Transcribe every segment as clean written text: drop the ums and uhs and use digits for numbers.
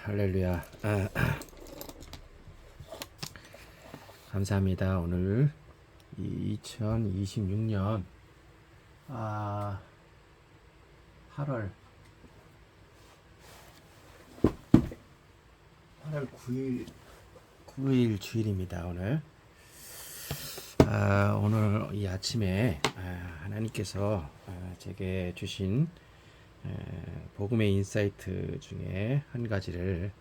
할렐루야. 감사합니다. 오늘 2026년 8월 9일 주일입니다. 오늘 이 아침에 하나님께서 제게 주신 복음의 인사이트 중에 한 가지를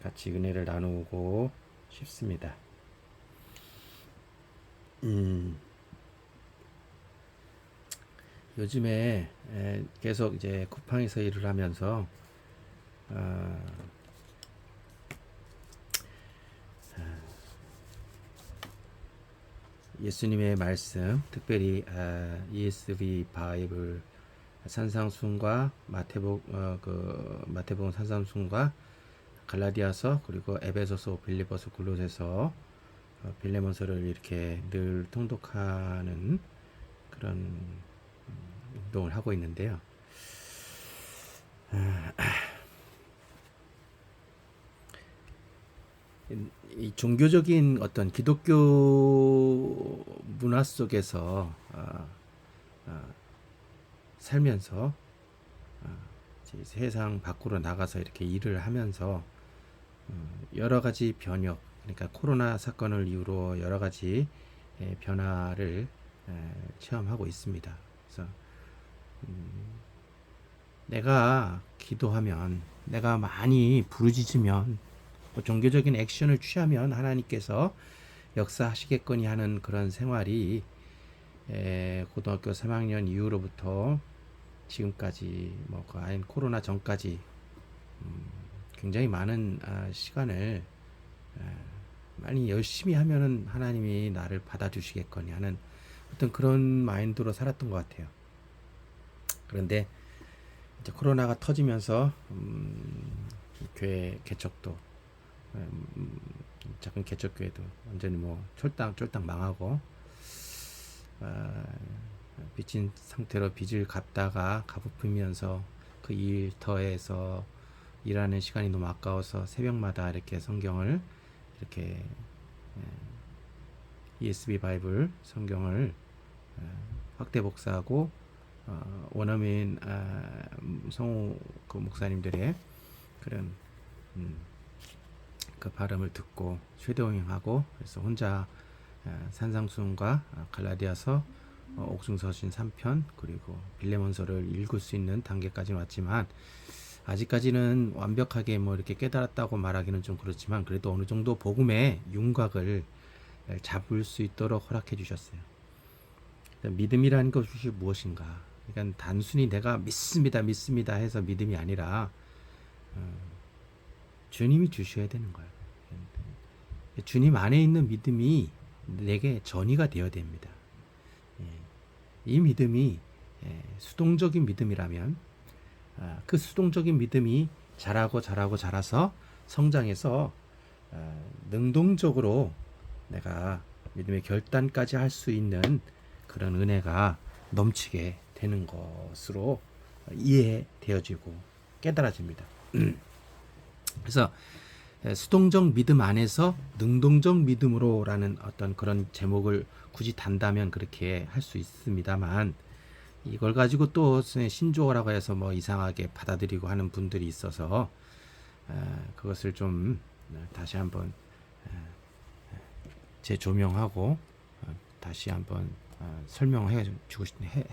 같이 은혜를 나누고 싶습니다. 요즘에 계속 이제 쿠팡에서 일을 하면서 예수님의 말씀, 특별히 ESV 바이블 산상순과 마태복음 산상순과 갈라디아서, 그리고 에베소서, 빌립보서, 골로새서, 빌레몬서를 이렇게 늘 통독하는 그런 운동을 하고 있는데요. 이 종교적인 어떤 기독교 문화 속에서 살면서 세상 밖으로 나가서 이렇게 일을 하면서 여러 가지 변혁, 그러니까 코로나 사건을 이유로 여러 가지 변화를 체험하고 있습니다. 그래서 내가 기도하면, 내가 많이 부르짖으면, 종교적인 액션을 취하면 하나님께서 역사하시겠거니 하는 그런 생활이 고등학교 3학년 이후로부터 지금까지, 코로나 전까지 굉장히 많은 시간을 많이 열심히 하면은 하나님이 나를 받아주시겠거니 하는 어떤 그런 마인드로 살았던 것 같아요. 그런데 이제 코로나가 터지면서 교회 개척도, 작은 개척교회도 완전히 쫄딱 망하고, 빚진 상태로 빚을 갚다가 갚으면서 그 일터에서 일하는 시간이 너무 아까워서 새벽마다 이렇게 성경을 이렇게 ESV 바이블 성경을 확대 복사하고 원어민 성우 그 목사님들의 그런 그 발음을 듣고 쉐도잉하고, 그래서 혼자 산상순과 갈라디아서, 옥중서신 3편, 그리고 빌레몬서를 읽을 수 있는 단계까지는 왔지만, 아직까지는 완벽하게 이렇게 깨달았다고 말하기는 좀 그렇지만, 그래도 어느 정도 복음의 윤곽을 잡을 수 있도록 허락해 주셨어요. 믿음이라는 것이 무엇인가? 그러니까 단순히 내가 믿습니다 해서 믿음이 아니라 주님이 주셔야 되는 거예요. 주님 안에 있는 믿음이 내게 전이가 되어야 됩니다. 이 믿음이 수동적인 믿음이라면, 그 수동적인 믿음이 자라서 성장해서 능동적으로 내가 믿음의 결단까지 할 수 있는 그런 은혜가 넘치게 되는 것으로 이해되어지고 깨달아집니다. 그래서 수동적 믿음 안에서 능동적 믿음으로라는 어떤 그런 제목을 굳이 단다면 그렇게 할 수 있습니다만, 이걸 가지고 또 신조어라고 해서 이상하게 받아들이고 하는 분들이 있어서 그것을 좀 다시 한번 재조명하고 다시 한번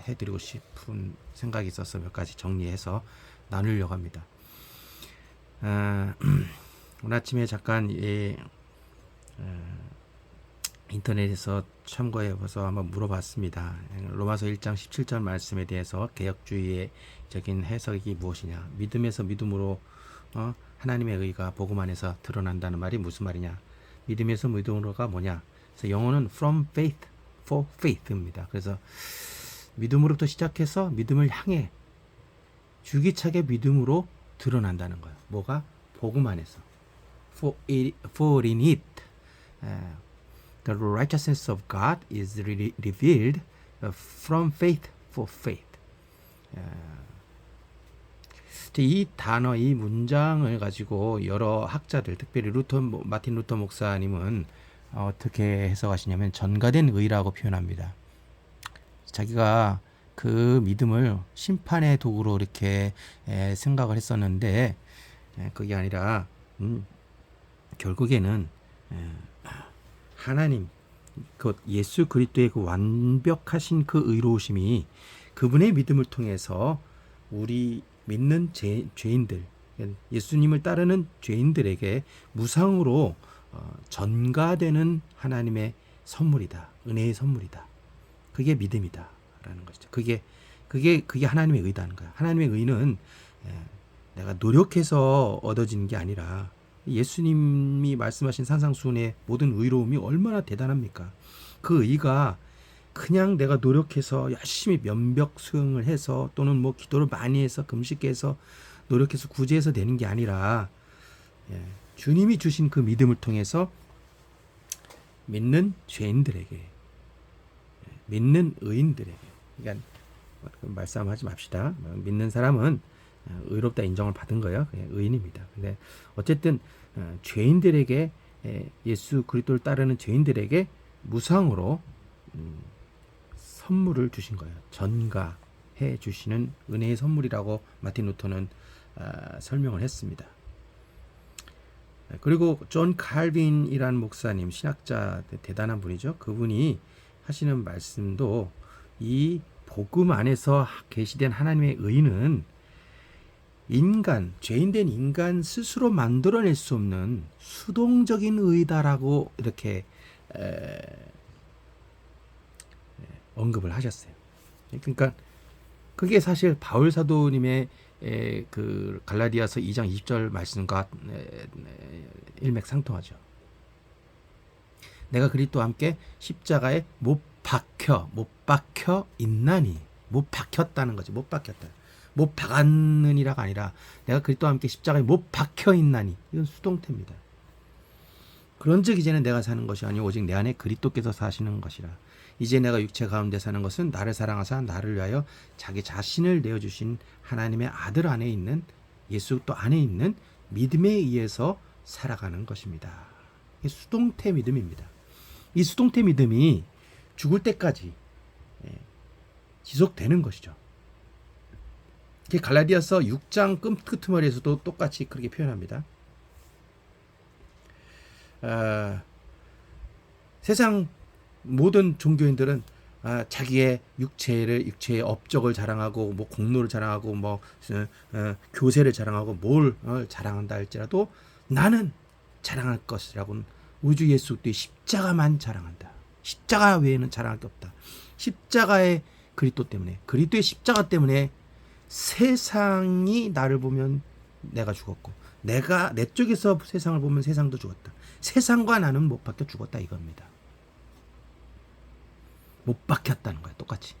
해드리고 싶은 생각이 있어서 몇 가지 정리해서 나누려고 합니다. 오늘 아침에 잠깐 인터넷에서 참고해봐서 한번 물어봤습니다. 로마서 1장 17절 말씀에 대해서 개혁주의적인 해석이 무엇이냐, 믿음에서 믿음으로 하나님의 의가 복음 안에서 드러난다는 말이 무슨 말이냐, 믿음에서 믿음으로가 뭐냐. 그래서 영어는 from faith for faith입니다. 그래서 믿음으로부터 시작해서 믿음을 향해 줄기차게 믿음으로 드러난다는 거예요. 뭐가? 복음 안에서. For in it the righteousness of God is revealed from faith for faith. 이 단어, 이 문장을 가지고 여러 학자들, 특별히 마틴 루터 목사님은 어떻게 해석하시냐면 전가된 의라고 표현합니다. 자기가 그 믿음을 심판의 도구로 이렇게 생각을 했었는데 그게 아니라 결국에는 하나님, 그 예수 그리스도의 그 완벽하신 그 의로우심이 그분의 믿음을 통해서 우리 믿는 죄인들, 예수님을 따르는 죄인들에게 무상으로 전가되는 하나님의 선물이다. 은혜의 선물이다. 그게 믿음이다. 라는 것이죠. 그게 하나님의 의다는 거야. 하나님의 의는 내가 노력해서 얻어지는 게 아니라 예수님이 말씀하신 산상수훈의 모든 의로움이 얼마나 대단합니까? 그 의가 그냥 내가 노력해서 열심히 면벽 수행을 해서 또는 뭐 기도를 많이 해서 금식해서 노력해서 구제해서 되는 게 아니라 주님이 주신 그 믿음을 통해서 믿는 죄인들에게, 믿는 의인들에게, 그러니까 말싸움하지 맙시다. 믿는 사람은 의롭다 인정을 받은 거예요. 그냥 의인입니다. 근데 어쨌든 죄인들에게, 예수 그리스도를 따르는 죄인들에게 무상으로 선물을 주신 거예요. 전가해 주시는 은혜의 선물이라고 마틴 루터는 설명을 했습니다. 그리고 존 칼빈이라는 목사님, 신학자 대단한 분이죠. 그분이 하시는 말씀도 이 복음 안에서 계시된 하나님의 의는 인간, 죄인된 인간 스스로 만들어낼 수 없는 수동적인 의다라고 이렇게 언급을 하셨어요. 그러니까 그게 사실 바울 사도님의 그 갈라디아서 2장 20절 말씀과 일맥상통하죠. 내가 그리스도와 함께 십자가에 못 박혀 있나니, 못 박혔다는 거죠. 못 박혔다. 못 박았느니라가 아니라 내가 그리스도와 함께 십자가에 못 박혀 있나니, 이건 수동태입니다. 그런즉 이제는 내가 사는 것이 아니오 오직 내 안에 그리스도께서 사시는 것이라. 이제 내가 육체 가운데 사는 것은 나를 사랑하사 나를 위하여 자기 자신을 내어주신 하나님의 아들 안에 있는, 예수 또 안에 있는 믿음에 의해서 살아가는 것입니다. 이게 수동태 믿음입니다. 이 수동태 믿음이 죽을 때까지 지속되는 것이죠. 갈라디아서 6장 끄트머리에서도 똑같이 그렇게 표현합니다. 세상 모든 종교인들은 자기의 육체의 업적을 자랑하고 뭐 공로를 자랑하고 뭐 교세를 자랑하고 뭘 자랑한다 할지라도 나는 자랑할 것이라고는 우리 주 예수 그리스도의 십자가만 자랑한다. 십자가 외에는 자랑할 게 없다. 십자가의 그리스도 때문에, 그리스도의 십자가 때문에 세상이 나를 보면 내가 죽었고, 내가 내 쪽에서 세상을 보면 세상도 죽었다. 세상과 나는 못 박혀 죽었다 이겁니다. 못 박혔다는 거야, 똑같이.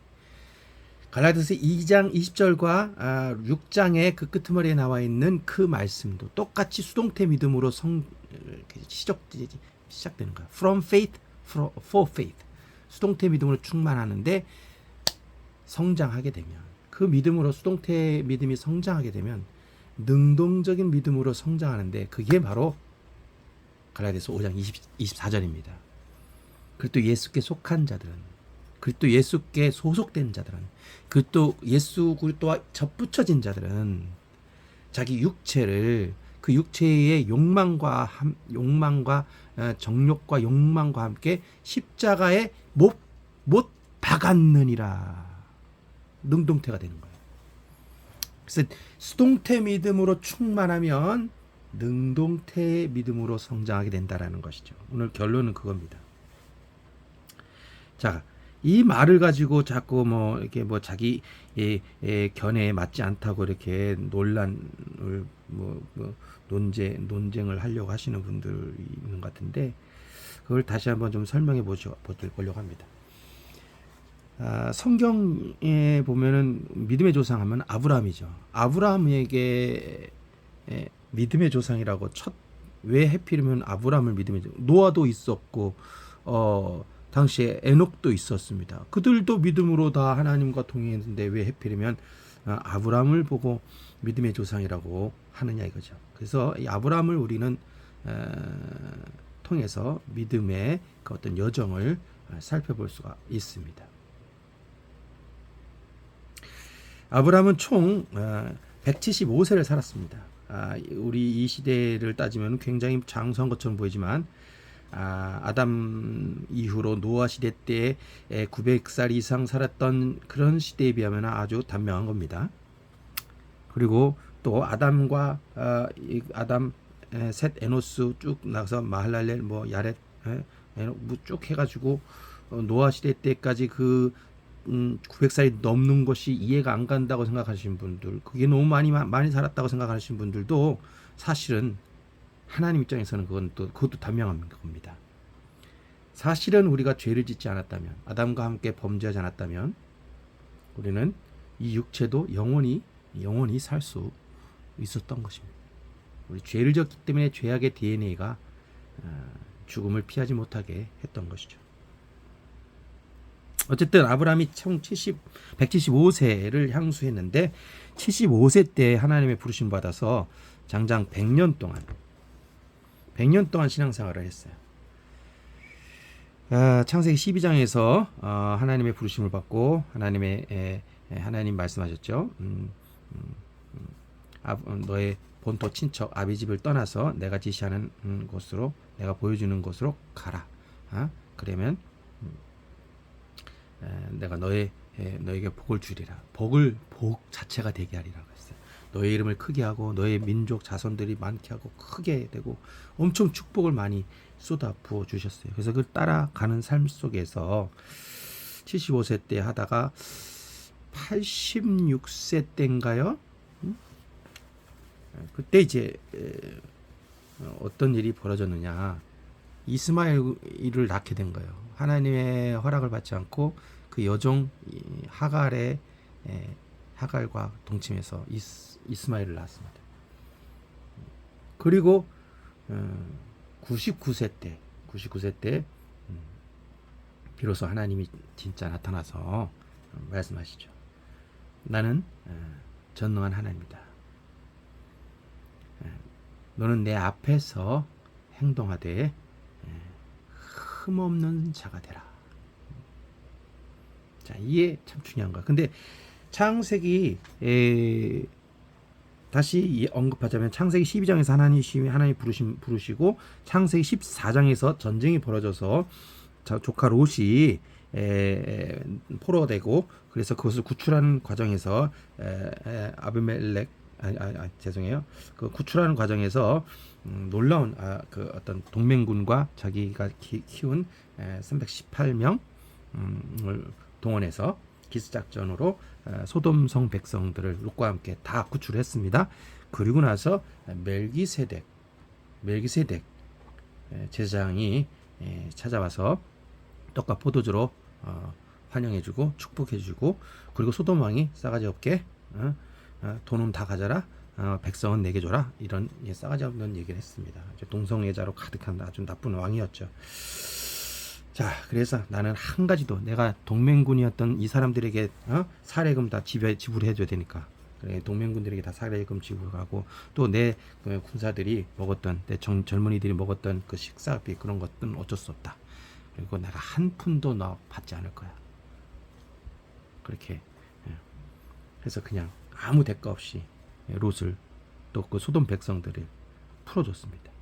갈라디아서 2장 20절과 6장의 그 끄트머리에 나와 있는 그 말씀도 똑같이 수동태 믿음으로 시작되는 거야. From faith for faith. 수동태 믿음으로 충만하는데 성장하게 되면, 그 믿음으로 수동태 믿음이 성장하게 되면 능동적인 믿음으로 성장하는데 그게 바로 갈라디아서 5장 24절입니다. 그리스도 예수께 속한 자들은, 그리스도 예수께 소속된 자들은, 그리스도 예수 그리스도와 접붙여진 자들은 자기 육체를, 그 육체의 욕망과 정욕과 욕망과 함께 십자가에 못 박았느니라. 능동태가 되는 거예요. 그래서 수동태 믿음으로 충만하면 능동태 믿음으로 성장하게 된다라는 것이죠. 오늘 결론은 그겁니다. 자, 이 말을 가지고 자꾸 뭐 이렇게 뭐 자기 견해에 맞지 않다고 이렇게 논란을 논쟁을 하려고 하시는 분들이 있는 것 같은데, 그걸 다시 한번 좀 설명해 보려고 합니다. 성경에 보면은 믿음의 조상하면 아브라함이죠. 아브라함에게 믿음의 조상이라고 왜 해필이면 아브라함을 믿음의 조상, 노아도 있었고 당시에 에녹도 있었습니다. 그들도 믿음으로 다 하나님과 동행했는데 왜 해필이면 아브라함을 보고 믿음의 조상이라고 하느냐 이거죠. 그래서 이 아브라함을 우리는 통해서 믿음의 그 어떤 여정을 살펴볼 수가 있습니다. 아브라함은 총 175세를 살았습니다. 우리 이 시대를 따지면 굉장히 장수한 것처럼 보이지만 아담 이후로 노아 시대 때 900살 이상 살았던 그런 시대에 비하면 아주 단명한 겁니다. 그리고 또 아담과 아담, 셋, 에노스 쭉 나가서 마할랄렐, 뭐 야렛, 쭉 해가지고 노아 시대 때까지 그 900살이 넘는 것이 이해가 안 간다고 생각하시는 분들, 그게 너무 많이 살았다고 생각하시는 분들도 사실은 하나님 입장에서는 그것도 단명한 겁니다. 사실은 우리가 죄를 짓지 않았다면, 아담과 함께 범죄하지 않았다면 우리는 이 육체도 영원히 살 수 있었던 것입니다. 우리 죄를 졌기 때문에 죄악의 DNA가 죽음을 피하지 못하게 했던 것이죠. 어쨌든 아브라함이 총 175세를 향수했는데 75세 때 하나님의 부르심 받아서 장장 100년 동안 신앙생활을 했어요. 창세기 12장에서 하나님의 부르심을 받고 하나님 말씀하셨죠. 너의 본토 친척 아비 집을 떠나서 내가 지시하는 곳으로, 내가 보여주는 곳으로 가라. 그러면 내가 너에게 복을 주리라. 복 자체가 되게 하리라고 했어요. 너의 이름을 크게 하고 너의 민족 자손들이 많게 하고 크게 되고 엄청 축복을 많이 쏟아 부어 주셨어요. 그래서 그걸 따라가는 삶 속에서 75세 때 하다가 86세 때인가요? 그때 이제 어떤 일이 벌어졌느냐, 이스마엘을 낳게 된 거예요. 하나님의 허락을 받지 않고 그 여종 하갈과 동침해서 이스마엘을 낳았습니다. 그리고 99세 때 비로소 하나님이 진짜 나타나서 말씀하시죠. 나는 전능한 하나님이다. 너는 내 앞에서 행동하되 흠없는 자가 되라. 자, 이게 참 중요한 거야. 근데 창세기 다시 언급하자면 창세기 12장에서 하나님 부르시고 창세기 14장에서 전쟁이 벌어져서 조카 롯이 포로되고, 그래서 그것을 구출하는 과정에서 아비멜렉 죄송해요. 그 구출하는 과정에서 놀라운 그 어떤 동맹군과 자기가 키운 318명을 동원해서 기습작전으로 소돔성 백성들을 롯과 함께 다 구출했습니다. 그리고 나서 멜기세덱 제사장이 찾아와서 떡과 포도주로 환영해주고 축복해주고, 그리고 소돔 왕이 싸가지 없게 돈은 다 가져라, 백성은 내게 줘라, 이런 싸가지 없는 얘기를 했습니다. 동성애자로 가득한 아주 나쁜 왕이었죠. 자, 그래서 나는 한 가지도, 내가 동맹군이었던 이 사람들에게 사례금 다 지불해줘야 되니까, 그래, 동맹군들에게 다 사례금 지불하고, 또 내 군사들이 먹었던, 내 젊은이들이 먹었던 그 식사비, 그런 것들은 어쩔 수 없다. 그리고 내가 한 푼도 너 받지 않을 거야. 그렇게 해서 그냥 아무 대가 없이 롯을, 또 그 소돔 백성들을 풀어줬습니다.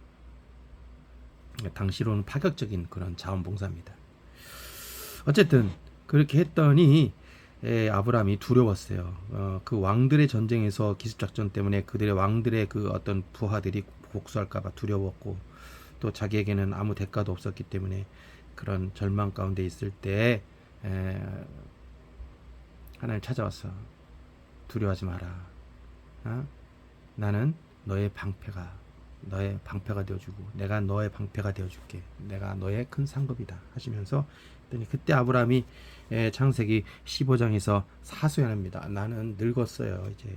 당시로는 파격적인 그런 자원봉사입니다. 어쨌든 그렇게 했더니 아브라함이 두려웠어요. 그 왕들의 전쟁에서 기습작전 때문에 그들의 왕들의 그 어떤 부하들이 복수할까봐 두려웠고, 또 자기에게는 아무 대가도 없었기 때문에 그런 절망 가운데 있을 때 하나님 찾아왔어. 두려워하지 마라. 나는 너의 방패가 되어주고 내가 너의 방패가 되어줄게. 내가 너의 큰 상급이다 하시면서, 그때 아브라함이 창세기 15장에서 사수연합니다. 나는 늙었어요. 이제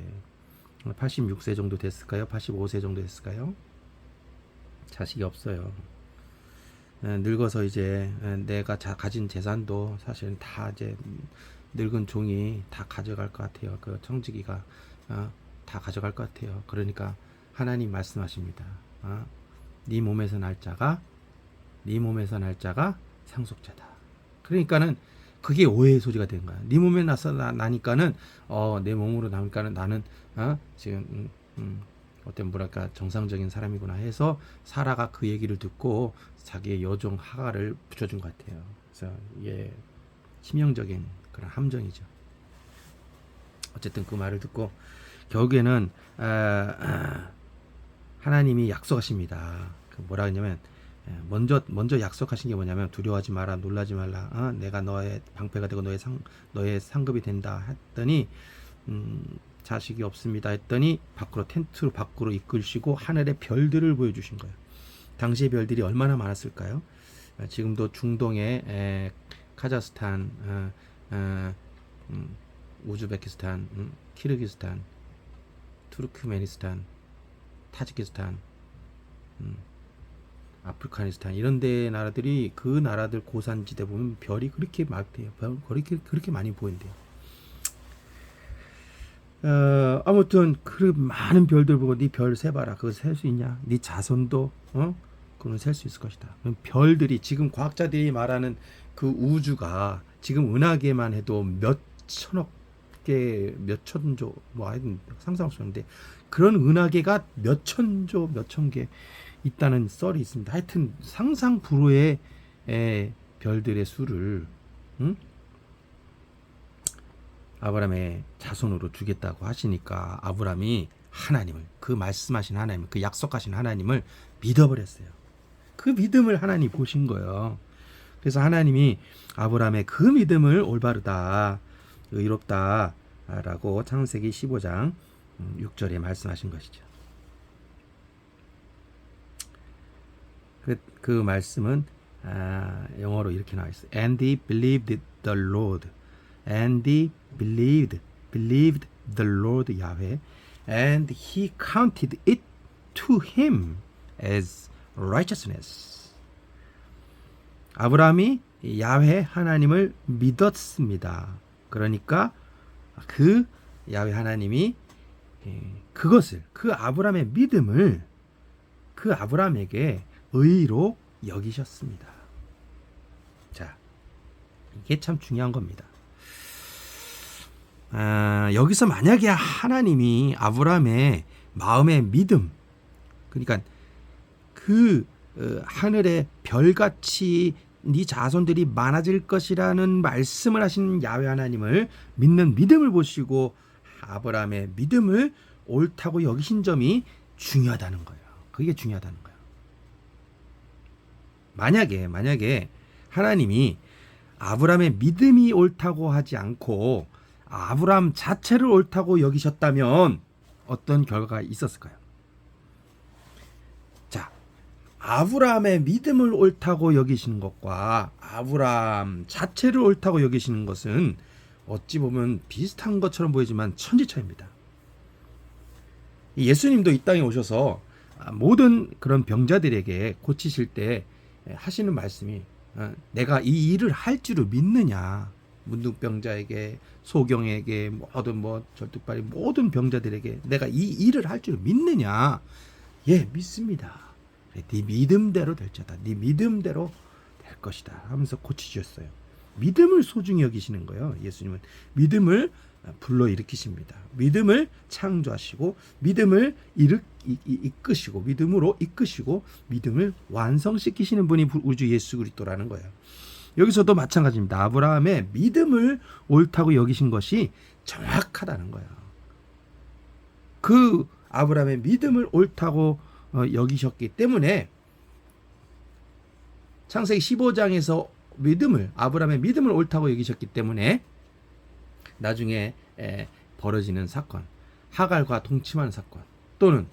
86세 정도 됐을까요? 85세 정도 됐을까요? 자식이 없어요. 늙어서 이제 내가 가진 재산도 사실 다 이제 늙은 종이 다 가져갈 것 같아요. 그 청지기가 다 가져갈 것 같아요. 그러니까 하나님 말씀하십니다. 네 몸에서 날 자가 상속자다. 그러니까는 그게 오해의 소지가 된 거야. 네 몸에 나니까는 내 몸으로 나니까는 나는 지금 어떤 뭐랄까 정상적인 사람이구나 해서 사라가 그 얘기를 듣고 자기의 여종 하가를 붙여준 것 같아요. 그래서 이게 치명적인 그런 함정이죠. 어쨌든 그 말을 듣고 결국에는 하나님이 약속하십니다. 그 뭐라 하냐면 먼저 약속하신 게 뭐냐면 두려워하지 마라, 놀라지 말라. 내가 너의 방패가 되고 너의 상급이 된다 했더니 자식이 없습니다 했더니 텐트 밖으로 이끌시고 하늘의 별들을 보여주신 거예요. 당시의 별들이 얼마나 많았을까요? 지금도 중동의 카자흐스탄, 우즈베키스탄, 키르기스탄, 투르크메니스탄, 타지키스탄, 아프가니스탄 이런 데 나라들이 그 나라들 고산지대 보면 별이 그렇게 많대요. 그렇게 많이 보인대요. 아무튼 그 많은 별들 보고 네 별 세봐라. 그거 셀 수 있냐? 네 자손도 그건 셀 수 있을 것이다. 그럼 별들이 지금 과학자들이 말하는 그 우주가 지금 은하계만 해도 몇 천억 개, 몇 천조 뭐 하여튼 상상할 수 없는데 그런 은하계가 몇 천조, 몇 천 개 있다는 썰이 있습니다. 하여튼 상상 불허의 별들의 수를 아브라함의 자손으로 주겠다고 하시니까 아브라함이 하나님을 그 말씀하신 하나님을 그 약속하신 하나님을 믿어버렸어요. 그 믿음을 하나님이 보신 거예요. 그래서 하나님이 아브라함의 그 믿음을 올바르다 의롭다라고 창세기 15장 6절에 말씀하신 것이죠. 그 말씀은 영어로 이렇게 나와 있어요. And he believed the Lord. And he believed the Lord Yahweh. And he counted it to him as righteousness. 아브라함이 야훼 하나님을 믿었습니다. 그러니까 그 야훼 하나님이 그것을 그 아브라함의 믿음을 그 아브라함에게 의로 여기셨습니다. 자, 이게 참 중요한 겁니다. 여기서 만약에 하나님이 아브라함의 마음의 믿음, 그러니까 그 하늘의 별같이 네 자손들이 많아질 것이라는 말씀을 하신 야훼 하나님을 믿는 믿음을 보시고 아브라함의 믿음을 옳다고 여기신 점이 중요하다는 거예요. 그게 중요하다는 거예요. 만약에 하나님이 아브라함의 믿음이 옳다고 하지 않고 아브라함 자체를 옳다고 여기셨다면 어떤 결과가 있었을까요? 자, 아브라함의 믿음을 옳다고 여기시는 것과 아브라함 자체를 옳다고 여기시는 것은 어찌 보면 비슷한 것처럼 보이지만 천지차이입니다. 예수님도 이 땅에 오셔서 모든 그런 병자들에게 고치실 때 하시는 말씀이 내가 이 일을 할 줄을 믿느냐. 문둥병자에게, 소경에게, 모든 절뚝발이 모든 병자들에게 내가 이 일을 할 줄을 믿느냐. 예, 믿습니다. 네 믿음대로 될 자다. 네 믿음대로 될 것이다 하면서 고치셨어요. 믿음을 소중히 여기시는 거예요. 예수님은 믿음을 불러일으키십니다. 믿음을 창조하시고 믿음을 이끄시고 믿음으로 이끄시고 믿음을 완성시키시는 분이 우주 예수 그리스도라는 거예요. 여기서도 마찬가지입니다. 아브라함의 믿음을 옳다고 여기신 것이 정확하다는 거예요. 그 아브라함의 믿음을 옳다고 여기셨기 때문에 창세기 15장에서 아브라함의 믿음을 옳다고 여기셨기 때문에 나중에 벌어지는 사건, 하갈과 동침하는 사건, 또는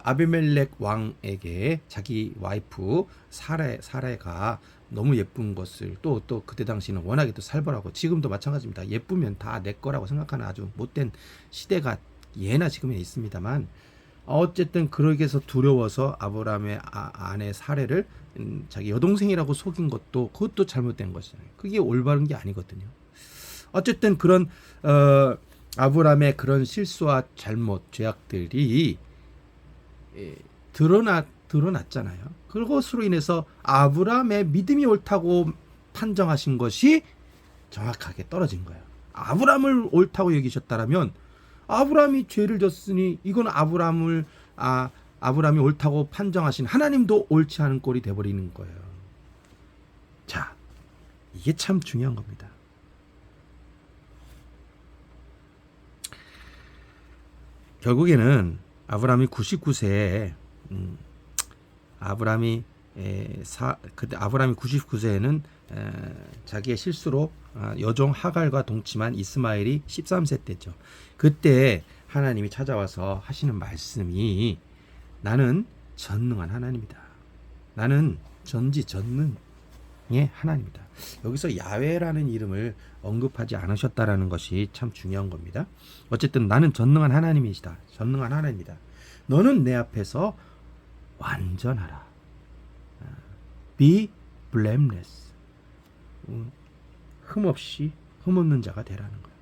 아비멜렉 왕에게 자기 와이프 사레가 너무 예쁜 것을 또 그때 당시는 워낙에 또 살벌하고 지금도 마찬가지입니다. 예쁘면 다 내 거라고 생각하는 아주 못된 시대가 예나 지금에 있습니다만 어쨌든 그러게 해서 두려워서 아브라함의 아내 사레를 자기 여동생이라고 속인 그것도 잘못된 것이잖아요. 그게 올바른 게 아니거든요. 어쨌든 그런 아브라함의 그런 실수와 잘못, 죄악들이 드러났잖아요. 그것으로 인해서 아브라함의 믿음이 옳다고 판정하신 것이 정확하게 떨어진 거예요. 아브라함을 옳다고 여기셨다라면 아브라함이 죄를 졌으니 이건 아브라함이 옳다고 판정하신 하나님도 옳지 않은 꼴이 돼버리는 거예요. 자, 이게 참 중요한 겁니다. 결국에는 아브라함이 99세에 그때 아브라함이 99세에는 자기의 실수로 여종 하갈과 동침한 이스마엘이 13세 때죠. 그때 하나님이 찾아와서 하시는 말씀이 나는 전능한 하나님이다. 나는 전지전능의 하나님이다. 여기서 야훼라는 이름을 언급하지 않으셨다라는 것이 참 중요한 겁니다. 어쨌든 나는 전능한 하나님이시다. 전능한 하나님이다. 너는 내 앞에서 완전하라. Be blameless. 흠없는 자가 되라는 거예요.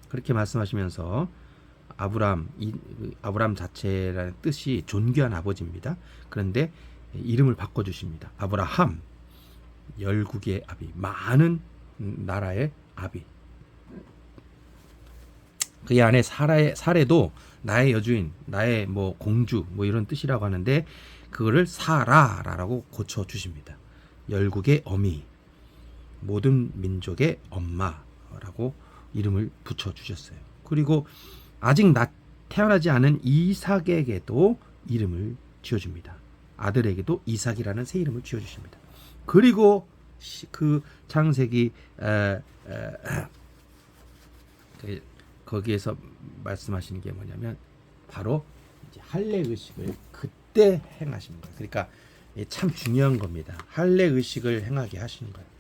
그렇게 말씀하시면서 아브람 자체라는 뜻이 존귀한 아버지입니다. 그런데 이름을 바꿔주십니다. 아브라함, 열국의 아비, 많은 나라의 아비. 그의 아내 사례도 나의 여주인, 나의 뭐 공주 뭐 이런 뜻이라고 하는데 그거를 사라라고 고쳐 주십니다. 열국의 어미, 모든 민족의 엄마라고 이름을 붙여 주셨어요. 그리고 아직 태어나지 않은 이삭에게도 이름을 지어줍니다. 아들에게도 이삭이라는 새 이름을 지어주십니다. 그리고 그 창세기 거기에서 말씀하시는 게 뭐냐면 바로 이제 할례 의식을 그때 행하시는 거예요. 그러니까 참 중요한 겁니다. 할례 의식을 행하게 하시는 거예요.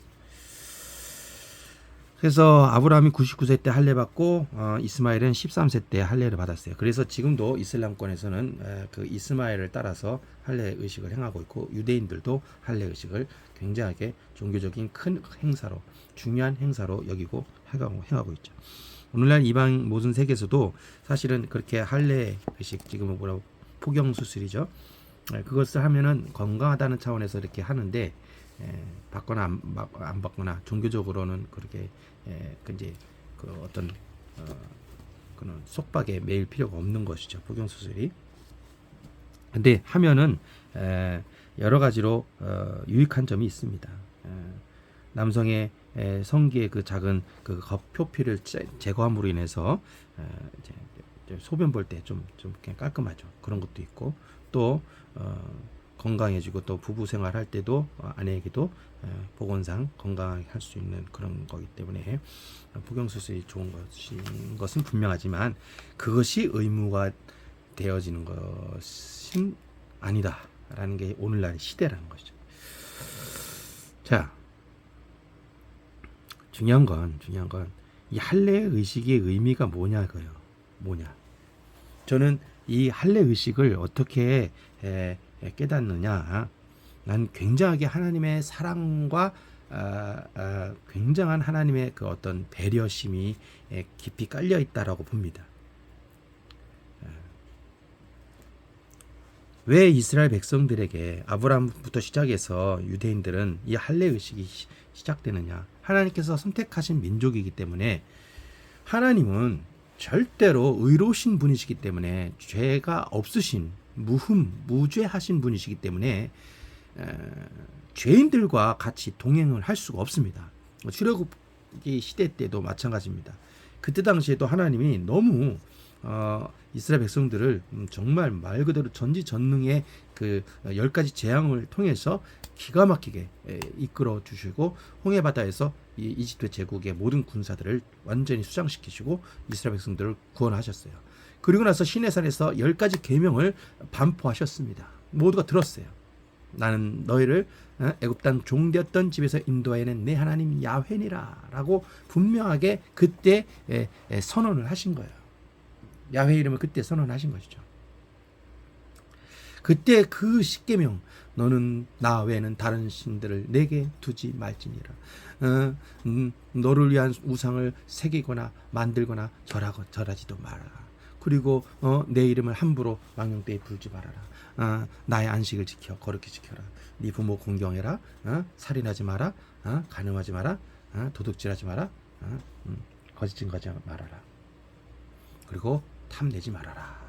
그래서 아브라함이 99세 때 할례 받고 이스마엘은 13세 때 할례를 받았어요. 그래서 지금도 이슬람권에서는 그 이스마엘을 따라서 할례 의식을 행하고 있고 유대인들도 할례 의식을 굉장하게 종교적인 큰 행사로 중요한 행사로 여기고 행하고 있죠. 오늘날 이방 모든 세계에서도 사실은 그렇게 할례 의식 지금은 뭐라고 포경 수술이죠. 그것을 하면은 건강하다는 차원에서 이렇게 하는데 받거나 안 받거나 종교적으로는 그렇게 이제 그 어떤 그런 속박에 매일 필요가 없는 것이죠. 포경 수술이. 근데 하면은 여러 가지로 유익한 점이 있습니다. 남성의 성기의 그 작은 그 표피를 제거함으로 인해서 이제 소변 볼 때 좀 그냥 깔끔하죠. 그런 것도 있고 또 건강해지고 또 부부 생활할 때도 아내에게도 보건상 건강하게 할 수 있는 그런 거기 때문에 포경 수술이 좋은 것은 분명하지만 그것이 의무가 되어지는 것은 아니다라는 게 오늘날 시대라는 것이죠. 자, 중요한 건 이 할례 의식의 의미가 뭐냐고요. 저는 이 할례 의식을 어떻게 깨닫느냐. 난 굉장하게 하나님의 사랑과 굉장한 하나님의 그 어떤 배려심이 깊이 깔려 있다라고 봅니다. 왜 이스라엘 백성들에게 아브라함부터 시작해서 유대인들은 이 할례 의식이 시작되느냐? 하나님께서 선택하신 민족이기 때문에 하나님은 절대로 의로우신 분이시기 때문에 죄가 없으신 무죄하신 분이시기 때문에 죄인들과 같이 동행을 할 수가 없습니다. 출애굽기 시대 때도 마찬가지입니다. 그때 당시에도 하나님이 너무 이스라엘 백성들을 정말 말 그대로 전지전능의 그 10가지 재앙을 통해서 기가 막히게 이끌어 주시고 홍해 바다에서 이 이집트 제국의 모든 군사들을 완전히 수장시키시고 이스라엘 백성들을 구원하셨어요. 그리고 나서 시내산에서 10가지 계명을 반포하셨습니다. 모두가 들었어요. 나는 너희를 애굽 땅 종되었던 집에서 인도하여낸 내 하나님 야훼니라 라고 분명하게 그때 선언을 하신 거예요. 야훼 이름을 그때 선언하신 것이죠. 그때 그 십계명, 너는 나 외에는 다른 신들을 내게 두지 말지니라. 너를 위한 우상을 새기거나 만들거나 절하지도 말아라. 그리고 내 이름을 함부로 망령되이 부르지 말아라. 나의 안식을 지켜 거룩히 지켜라. 네 부모 공경해라. 살인하지 마라. 간음하지 마라. 도둑질하지 마라. 거짓 증거하지 말아라. 그리고 탐내지 말아라.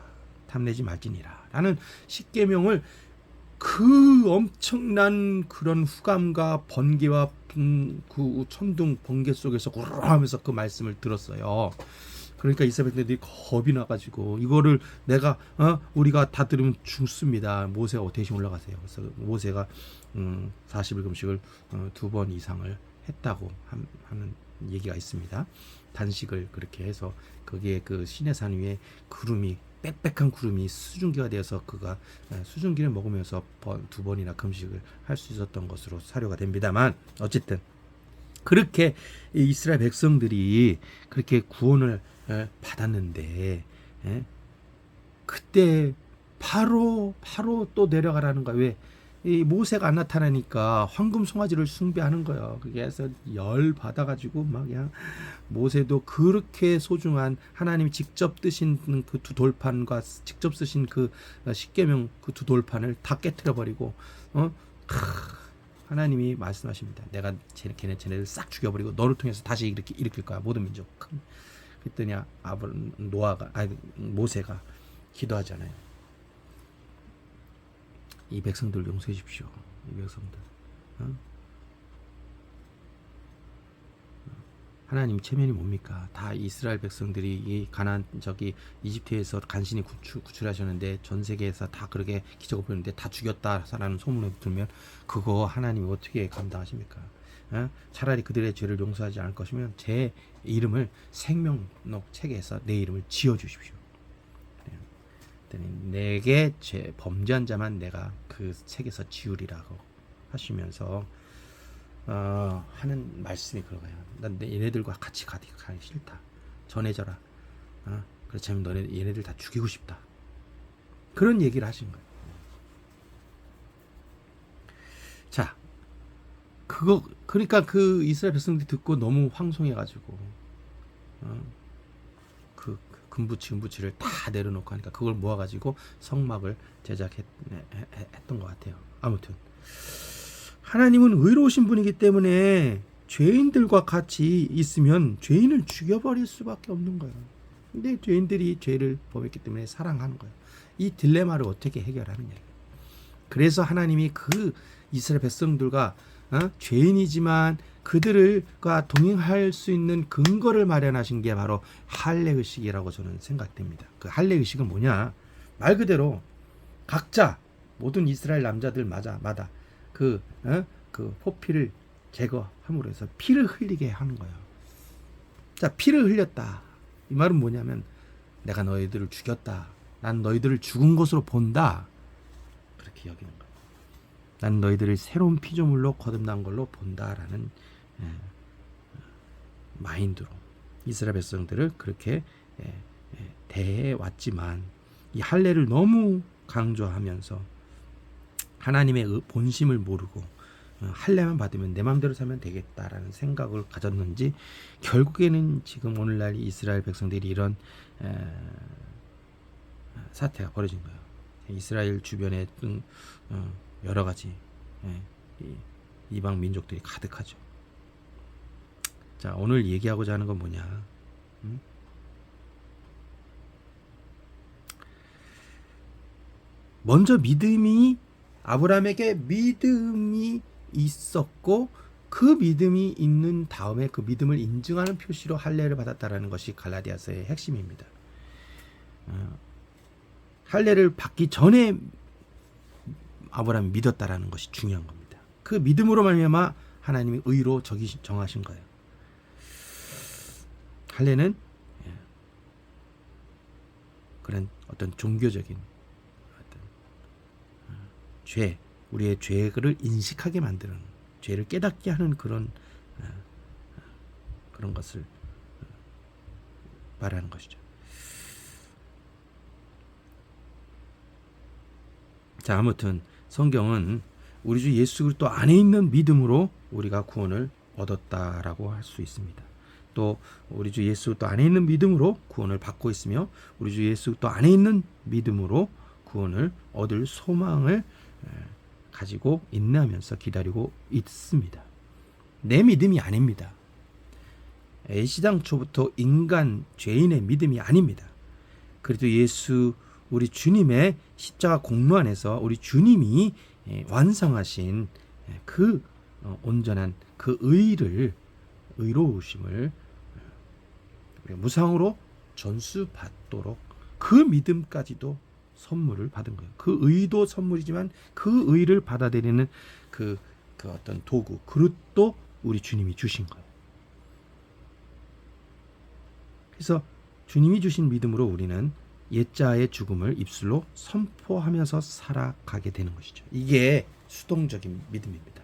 탐내지 말지니라. 라는 십계명을 그 엄청난 그런 후감과 번개와 그 천둥 번개 속에서 구르르하면서 그 말씀을 들었어요. 그러니까 이스라엘 백성들이 겁이 나가지고 이거를 내가 우리가 다 들으면 죽습니다. 모세가 대신 올라가세요. 그래서 모세가 40일 금식을 2번 이상을 했다고 하는 얘기가 있습니다. 단식을 그렇게 해서 거기에 그 시내산 위에 구름이 빽빽한 구름이 수증기가 되어서 그가 수증기를 먹으면서 2번이나 금식을 할 수 있었던 것으로 사료가 됩니다만, 어쨌든 그렇게 이스라엘 백성들이 그렇게 구원을 받았는데 그때 바로 또 내려가라는 거야. 왜? 이 모세가 안 나타나니까 황금 송아지를 숭배하는 거예요. 그게 해서 열 받아가지고 막 그냥 모세도 그렇게 소중한 하나님이 직접 뜨신 그 두 돌판과 직접 쓰신 그 십계명 그 두 돌판을 다 깨트려 버리고 하나님이 말씀하십니다. 내가 쟤네들 싹 죽여버리고 너를 통해서 다시 이렇게 일으킬 거야. 모든 민족. 그랬더니 모세가 기도하잖아요. 이 백성들 용서해 주십시오. 이 백성들. 하나님 체면이 뭡니까? 다 이스라엘 백성들이 이 가나안 이집트에서 간신히 구출하셨는데 전 세계에서 다 그렇게 기적을 보였는데 다 죽였다라는 소문을 들으면 그거 하나님이 어떻게 감당하십니까? 차라리 그들의 죄를 용서하지 않을 것이면 제 이름을 생명록 책에서 내 이름을 지어 주십시오. 내게 범죄한 자만 내가 그 책에서 지우리라고 하시면서 하는 말씀이 그거예요. 난 얘네들과 같이 가기 싫다. 전해져라. 그렇지 않으면 얘네들 다 죽이고 싶다. 그런 얘기를 하신 거예요. 자, 그러니까 그 이스라엘 백성들이 듣고 너무 황송해가지고 그 금부치를 다 내려놓고 하니까 그걸 모아가지고 성막을 제작했던 것 같아요. 아무튼 하나님은 의로우신 분이기 때문에 죄인들과 같이 있으면 죄인을 죽여버릴 수밖에 없는 거예요. 근데 죄인들이 죄를 범했기 때문에 사랑하는 거예요. 이 딜레마를 어떻게 해결하느냐. 그래서 하나님이 그 이스라엘 백성들과 죄인이지만 그들과 동행할 수 있는 근거를 마련하신 게 바로 할례의식이라고 저는 생각됩니다. 그 할례의식은 뭐냐? 말 그대로 각자 모든 이스라엘 남자들마다 그 포피를 제거함으로 해서 피를 흘리게 하는 거예요. 자, 피를 흘렸다. 이 말은 뭐냐면 내가 너희들을 죽였다. 난 너희들을 죽은 것으로 본다. 그렇게 여기는 거예요. 난 너희들을 새로운 피조물로 거듭난 걸로 본다라는 마인드로 이스라엘 백성들을 그렇게 대해 왔지만 이 할례를 너무 강조하면서 하나님의 본심을 모르고 할례만 받으면 내 마음대로 살면 되겠다라는 생각을 가졌는지 결국에는 지금 오늘날 이스라엘 백성들이 이런 사태가 벌어진 거예요. 이스라엘 주변에 여러 가지 이방 민족들이 가득하죠. 자, 오늘 얘기하고자 하는 건 뭐냐? 먼저 아브라함에게 믿음이 있었고 그 믿음이 있는 다음에 그 믿음을 인증하는 표시로 할례를 받았다라는 것이 갈라디아서의 핵심입니다. 할례를 받기 전에 아브라함이 믿었다라는 것이 중요한 겁니다. 그 믿음으로 말미암아 하나님이 의로 정하신 거예요. 할례는 그런 어떤 종교적인 어떤 우리의 죄를 인식하게 만드는, 죄를 깨닫게 하는 그런 것을 말하는 것이죠. 자, 아무튼 성경은 우리 주 예수 그리스도 안에 있는 믿음으로 우리가 구원을 얻었다라고 할 수 있습니다. 또 우리 주 예수 그리스도 안에 있는 믿음으로 구원을 받고 있으며 우리 주 예수 그리스도 안에 있는 믿음으로 구원을 얻을 소망을 가지고 인내하면서 기다리고 있습니다. 내 믿음이 아닙니다. 시당초부터 인간 죄인의 믿음이 아닙니다. 그래도 예수 우리 주님의 십자가 공로 안에서 우리 주님이 완성하신 그 온전한 그 의로우심을 무상으로 전수받도록 그 믿음까지도 선물을 받은 거예요. 그 의도 선물이지만 그 의를 받아들이는 그 어떤 도구, 그릇도 우리 주님이 주신 거예요. 그래서 주님이 주신 믿음으로 우리는 옛자의 죽음을 입술로 선포하면서 살아가게 되는 것이죠. 이게 수동적인 믿음입니다.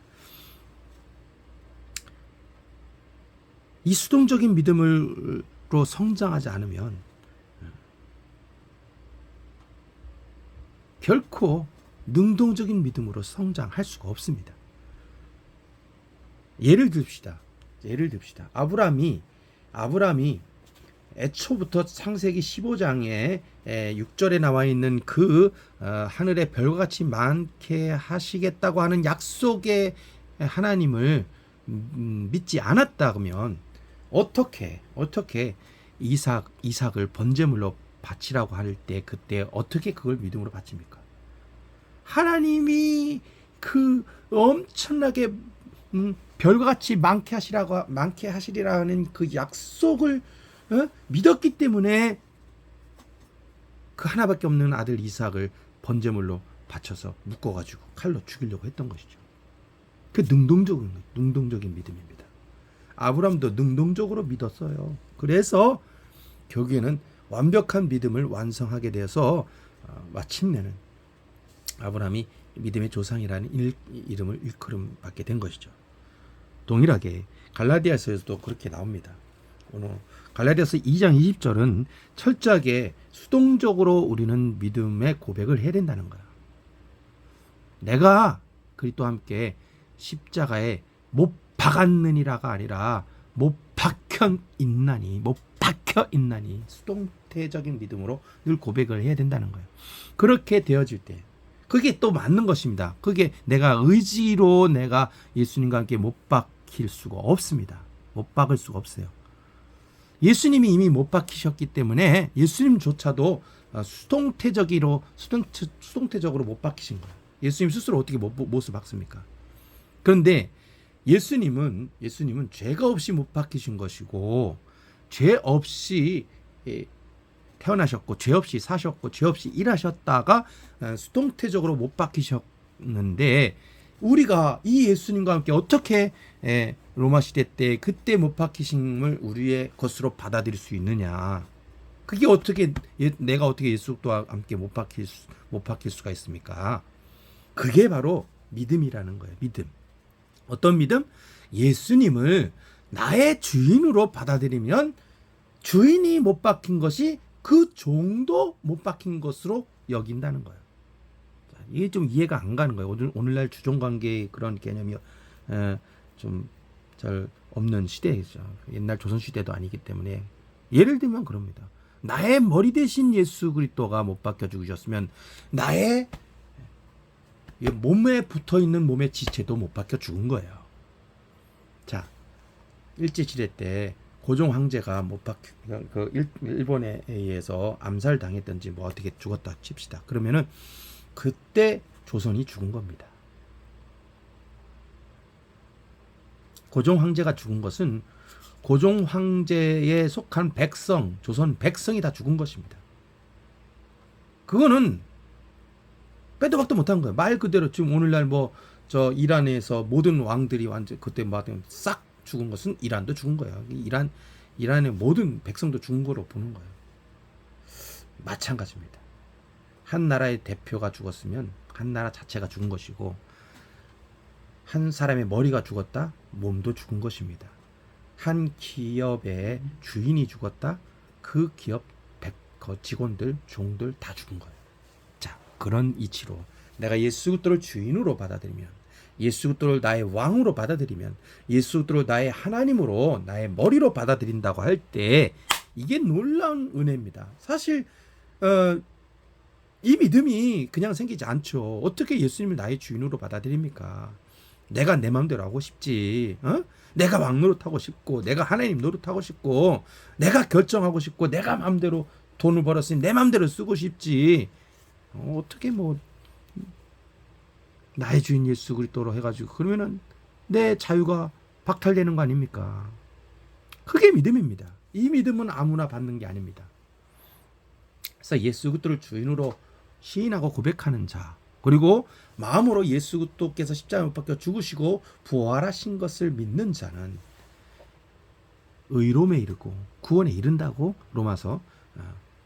이 수동적인 믿음으로 성장하지 않으면 결코 능동적인 믿음으로 성장할 수가 없습니다. 예를 듭시다. 아브라함이 애초부터 창세기 15장에 6절에 나와 있는 그 하늘의 별과 같이 많게 하시겠다고 하는 약속의 하나님을 믿지 않았다 그러면 어떻게 이삭을 번제물로 바치라고 할 때 그때 어떻게 그걸 믿음으로 바칩니까? 하나님이 그 엄청나게 별과 같이 많게 하시리라 하는 그 약속을 믿었기 때문에 그 하나밖에 없는 아들 이삭을 번제물로 바쳐서 묶어가지고 칼로 죽이려고 했던 것이죠. 그 능동적인 믿음입니다. 아브라함도 능동적으로 믿었어요. 그래서 결국에는 완벽한 믿음을 완성하게 되어서 마침내는 아브라함이 믿음의 조상이라는 이름을 일컬음 받게 된 것이죠. 동일하게 갈라디아서에서도 그렇게 나옵니다. 오늘 갈라디아서 2장 20절은 철저하게 수동적으로 우리는 믿음의 고백을 해야 된다는 거야. 내가 그리스도와 함께 십자가에 못 박았느니라가 아니라 못 박혀 있나니 수동태적인 믿음으로 늘 고백을 해야 된다는 거예요. 그렇게 되어질 때 그게 또 맞는 것입니다. 그게 내가 의지로 내가 예수님과 함께 못 박힐 수가 없습니다. 못 박을 수가 없어요. 예수님이 이미 못 박히셨기 때문에 예수님조차도 수동태적으로 못 박히신 거예요. 예수님 스스로 어떻게 못을 박습니까? 그런데 예수님은 죄가 없이 못 박히신 것이고 죄 없이 태어나셨고 죄 없이 사셨고 죄 없이 일하셨다가 수동태적으로 못 박히셨는데 우리가 이 예수님과 함께 어떻게 로마 시대 때 그때 못 박히심을 우리의 것으로 받아들일 수 있느냐? 그게 어떻게 내가 어떻게 예수와 함께 못 박힐 수가 있습니까? 그게 바로 믿음이라는 거예요. 믿음. 어떤 믿음? 예수님을 나의 주인으로 받아들이면 주인이 못 박힌 것이 그 종도 못 박힌 것으로 여긴다는 거예요. 이게 좀 이해가 안 가는 거예요. 오늘날 주종관계의 그런 개념이 좀 잘 없는 시대이죠. 옛날 조선시대도 아니기 때문에 예를 들면 그럽니다. 나의 머리 대신 예수 그리스도가 못 박혀 죽으셨으면 나의 몸에 붙어있는 몸의 지체도 못 박혀 죽은 거예요. 자, 일제시대 때 고종 황제가 못 박혀 일본에 의해서 암살당했든지 뭐 어떻게 죽었다 칩시다. 그러면은 그때 조선이 죽은 겁니다. 고종 황제가 죽은 것은 고종 황제에 속한 백성, 조선 백성이 다 죽은 것입니다. 그거는 빼도 박도 못한 거예요. 말 그대로 지금 오늘날 저 이란에서 모든 왕들이 완전 그때 싹 죽은 것은 이란도 죽은 거예요. 이란의 모든 백성도 죽은 거로 보는 거예요. 마찬가지입니다. 한 나라의 대표가 죽었으면 한 나라 자체가 죽은 것이고 한 사람의 머리가 죽었다? 몸도 죽은 것입니다. 한 기업의 주인이 죽었다? 그 기업 직원들, 종들 다 죽은 거예요. 자, 그런 이치로 내가 예수 그리스도를 주인으로 받아들이면, 예수 그리스도를 나의 왕으로 받아들이면, 예수 그리스도를 나의 하나님으로, 나의 머리로 받아들인다고 할 때 이게 놀라운 은혜입니다. 사실 이 믿음이 그냥 생기지 않죠. 어떻게 예수님을 나의 주인으로 받아들입니까? 내가 내 마음대로 하고 싶지. 내가 왕 노릇하고 싶고, 내가 하나님 노릇하고 싶고, 내가 결정하고 싶고, 내가 마음대로 돈을 벌었으니 내 마음대로 쓰고 싶지. 어떻게 뭐 나의 주인 예수 그리스도로 해가지고 그러면은 내 자유가 박탈되는 거 아닙니까? 그게 믿음입니다. 이 믿음은 아무나 받는 게 아닙니다. 그래서 예수 그리스도를 주인으로 시인하고 고백하는 자, 그리고 마음으로 예수 그리스도께서 십자가에 못 박혀 죽으시고 부활하신 것을 믿는 자는 의로움에 이르고 구원에 이른다고 로마서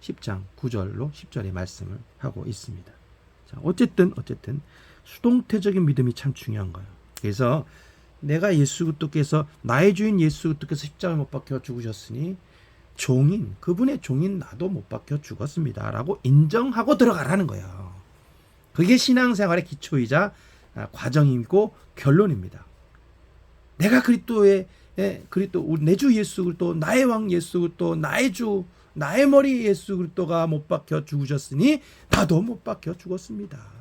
10장 9절로 10절의 말씀을 하고 있습니다. 자, 어쨌든 수동태적인 믿음이 참 중요한 거예요. 그래서 내가 예수 그리스도께서 나의 주인 예수 그리스도께서 십자가에 못 박혀 죽으셨으니 종인, 그분의 종인 나도 못 박혀 죽었습니다 라고 인정하고 들어가라는 거예요. 그게 신앙생활의 기초이자 과정이고 결론입니다. 내가 그리스도의 그리스도, 내 주 예수 그리스도, 나의 왕 예수 그리스도, 나의 주, 나의 머리 예수 그리스도가 못 박혀 죽으셨으니 나도 못 박혀 죽었습니다.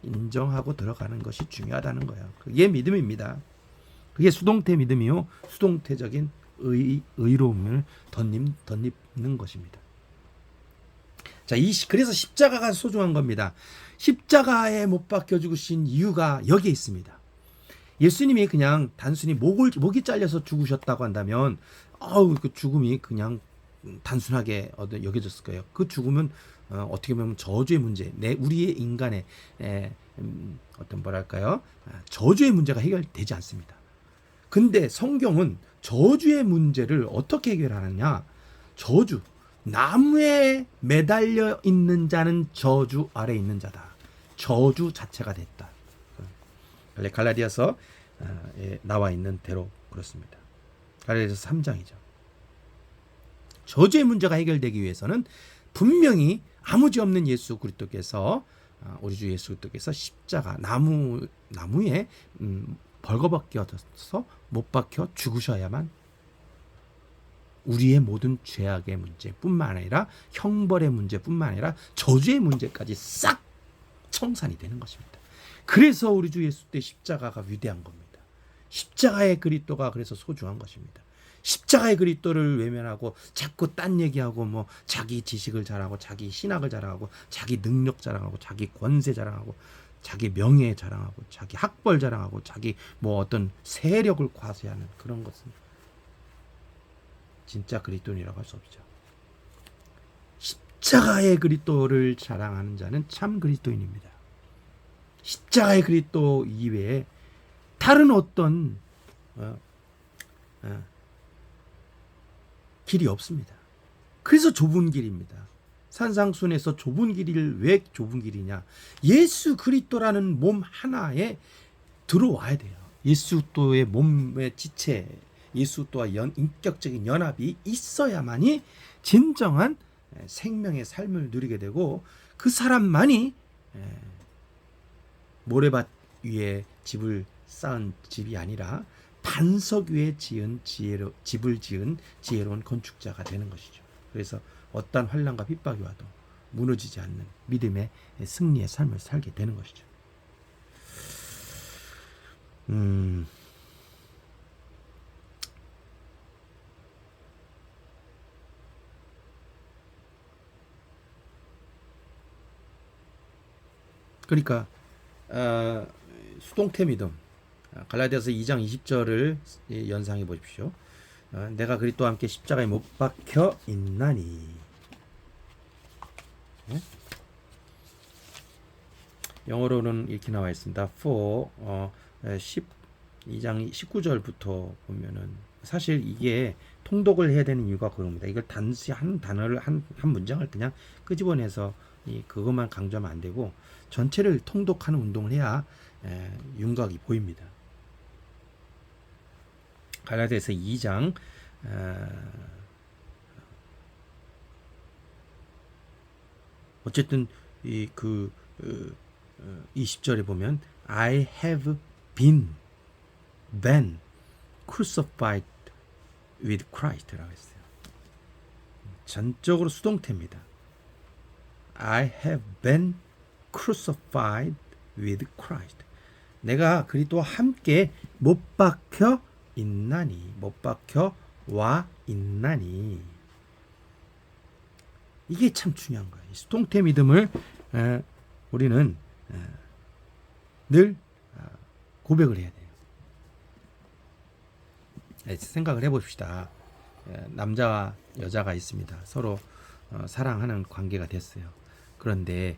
인정하고 들어가는 것이 중요하다는 거예요. 그게 믿음입니다. 그게 수동태 믿음이요, 수동태적인 의로움을 덧입는 것입니다. 자, 그래서 십자가가 소중한 겁니다. 십자가에 못 박혀 죽으신 이유가 여기에 있습니다. 예수님이 그냥 단순히 목이 잘려서 죽으셨다고 한다면 그 죽음이 그냥 단순하게 여겨졌을 거예요. 그 죽음은 어떻게 보면 저주의 문제, 우리의 인간의 어떤 뭐랄까요, 저주의 문제가 해결되지 않습니다. 근데 성경은 저주의 문제를 어떻게 해결하느냐? 저주, 나무에 매달려 있는 자는 저주 아래 있는 자다. 저주 자체가 됐다. 갈라디아서 나와 있는 대로 그렇습니다. 갈라디아서 3장이죠. 저주의 문제가 해결되기 위해서는 분명히 아무 죄 없는 예수 그리스도께서, 우리 주 예수 그리스도께서 십자가 나무에 벌거벗겨서 못 박혀 죽으셔야만 우리의 모든 죄악의 문제뿐만 아니라 형벌의 문제뿐만 아니라 저주의 문제까지 싹 청산이 되는 것입니다. 그래서 우리 주 예수 때 십자가가 위대한 겁니다. 십자가의 그리스도가 그래서 소중한 것입니다. 십자가의 그리스도를 외면하고 자꾸 딴 얘기하고 뭐 자기 지식을 자랑하고 자기 신학을 자랑하고 자기 능력 자랑하고 자기 권세 자랑하고 자기 명예 자랑하고 자기 학벌 자랑하고 자기 뭐 어떤 세력을 과시하는 그런 것은 진짜 그리스도인이라고 할 수 없죠. 십자가의 그리스도를 자랑하는 자는 참 그리스도인입니다. 십자가의 그리스도 이외에 다른 어떤 길이 없습니다. 그래서 좁은 길입니다. 산상순에서 좁은 길을 왜 좁은 길이냐? 예수 그리스도라는 몸 하나에 들어와야 돼요. 예수 그리스도의 몸의 지체, 예수 그리스도와 인격적인 연합이 있어야만이 진정한 생명의 삶을 누리게 되고, 그 사람만이 모래밭 위에 집을 쌓은 집이 아니라 반석 위에 집을 지은 지혜로운 건축자가 되는 것이죠. 그래서 어떠한 환난과 핍박이 와도 무너지지 않는 믿음의 승리의 삶을 살게 되는 것이죠. 그러니까 수동태 믿음, 갈라디아서 2장 20절을 연상해 보십시오. 내가 그리스도와 함께 십자가에 못 박혀 있나니. 영어로는 이렇게 나와 있습니다. For 12장 19절부터 보면은 사실 이게 통독을 해야 되는 이유가 그겁니다. 이걸 단지 한 단어를 한 문장을 그냥 끄집어내서 그것만 강조하면 안 되고 전체를 통독하는 운동을 해야 윤곽이 보입니다. 갈라디아서 2장 어쨌든 20절에 보면 I have been crucified with Christ라고 했어요. 전적으로 수동태입니다. I have been crucified with Christ. 내가 그리스도와 함께 못 박혀 있나니, 못 박혀 와 있나니. 이게 참 중요한 거예요. 수동태 믿음을 우리는 늘 고백을 해야 돼요. 생각을 해봅시다. 남자와 여자가 있습니다. 서로 사랑하는 관계가 됐어요. 그런데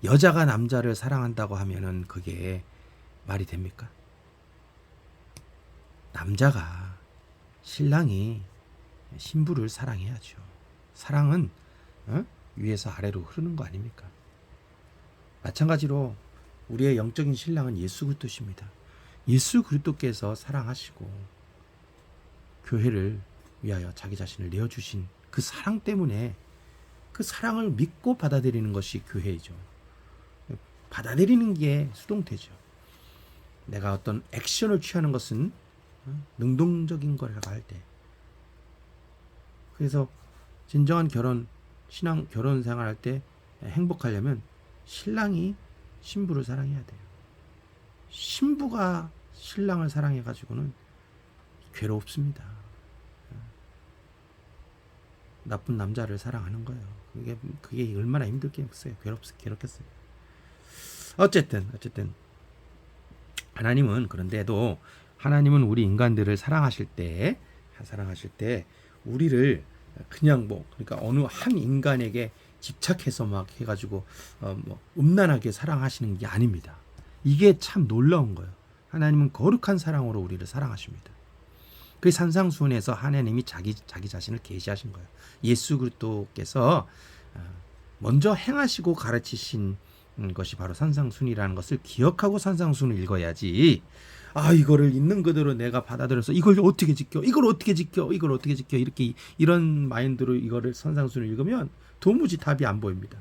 여자가 남자를 사랑한다고 하면은 그게 말이 됩니까? 남자가 신랑이 신부를 사랑해야죠. 사랑은 위에서 아래로 흐르는 거 아닙니까? 마찬가지로 우리의 영적인 신랑은 예수 그리스도십니다. 예수 그리스도께서 사랑하시고 교회를 위하여 자기 자신을 내어주신 그 사랑 때문에 그 사랑을 믿고 받아들이는 것이 교회이죠. 받아들이는 게 수동태죠. 내가 어떤 액션을 취하는 것은 능동적인 거라고 할 때. 그래서 진정한 결혼 생활할 때 행복하려면 신랑이 신부를 사랑해야 돼요. 신부가 신랑을 사랑해 가지고는 괴롭습니다. 나쁜 남자를 사랑하는 거예요. 그게 얼마나 힘들겠어요. 괴롭겠어요. 어쨌든 그런데도 하나님은 우리 인간들을 사랑하실 때 우리를 그냥 그러니까 어느 한 인간에게 집착해서 막 해가지고 음란하게 사랑하시는 게 아닙니다. 이게 참 놀라운 거예요. 하나님은 거룩한 사랑으로 우리를 사랑하십니다. 그 산상수훈에서 하나님이 자기 자신을 계시하신 거예요. 예수 그리스도께서 먼저 행하시고 가르치신 것이 바로 산상수훈이라는 것을 기억하고 산상수훈을 읽어야지. 이거를 있는 그대로 내가 받아들여서 이걸 어떻게 지켜 이렇게 이런 마인드로 이거를 산상수훈을 읽으면 도무지 답이 안 보입니다.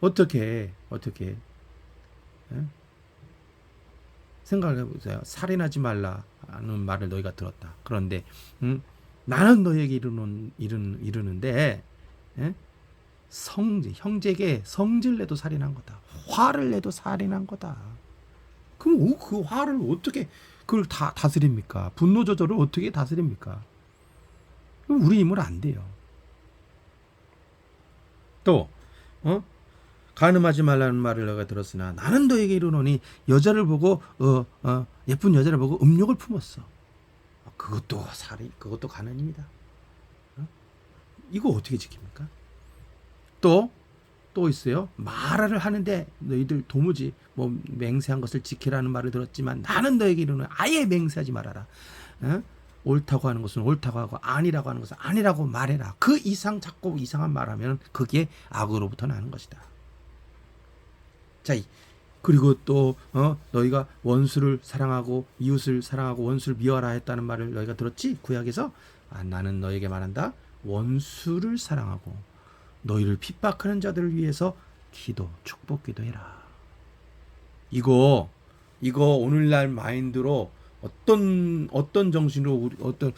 어떻게 생각을 해보세요. 살인하지 말라는 말을 너희가 들었다. 그런데 나는 너희에게 이르는데 형제에게 성질 내도 살인한 거다. 화를 내도 살인한 거다. 그럼 그 화를 어떻게 그걸 다스립니까? 분노 조절을 어떻게 다스립니까? 그럼 우리 힘으로 안 돼요. 또 간음하지 말라는 말을 내가 들었으나 나는 너에게 이르노니 여자를 보고 예쁜 여자를 보고 음욕을 품었어. 그것도 살인, 그것도 간음입니다. 이거 어떻게 지킵니까? 또 있어요. 말을 하는데 너희들 도무지 맹세한 것을 지키라는 말을 들었지만 나는 너에게 이르노니 아예 맹세하지 말아라. 옳다고 하는 것은 옳다고 하고 아니라고 하는 것은 아니라고 말해라. 그 이상 자꾸 이상한 말하면 그게 악으로부터 나는 것이다. 자, 그리고 또 너희가 원수를 사랑하고 이웃을 사랑하고 원수를 미워하라 했다는 말을 너희가 들었지? 구약에서 나는 너에게 말한다. 원수를 사랑하고 너희를 핍박하는 자들을 위해서 축복 기도해라. 이거 오늘날 마인드로 어떤 정신으로 어떤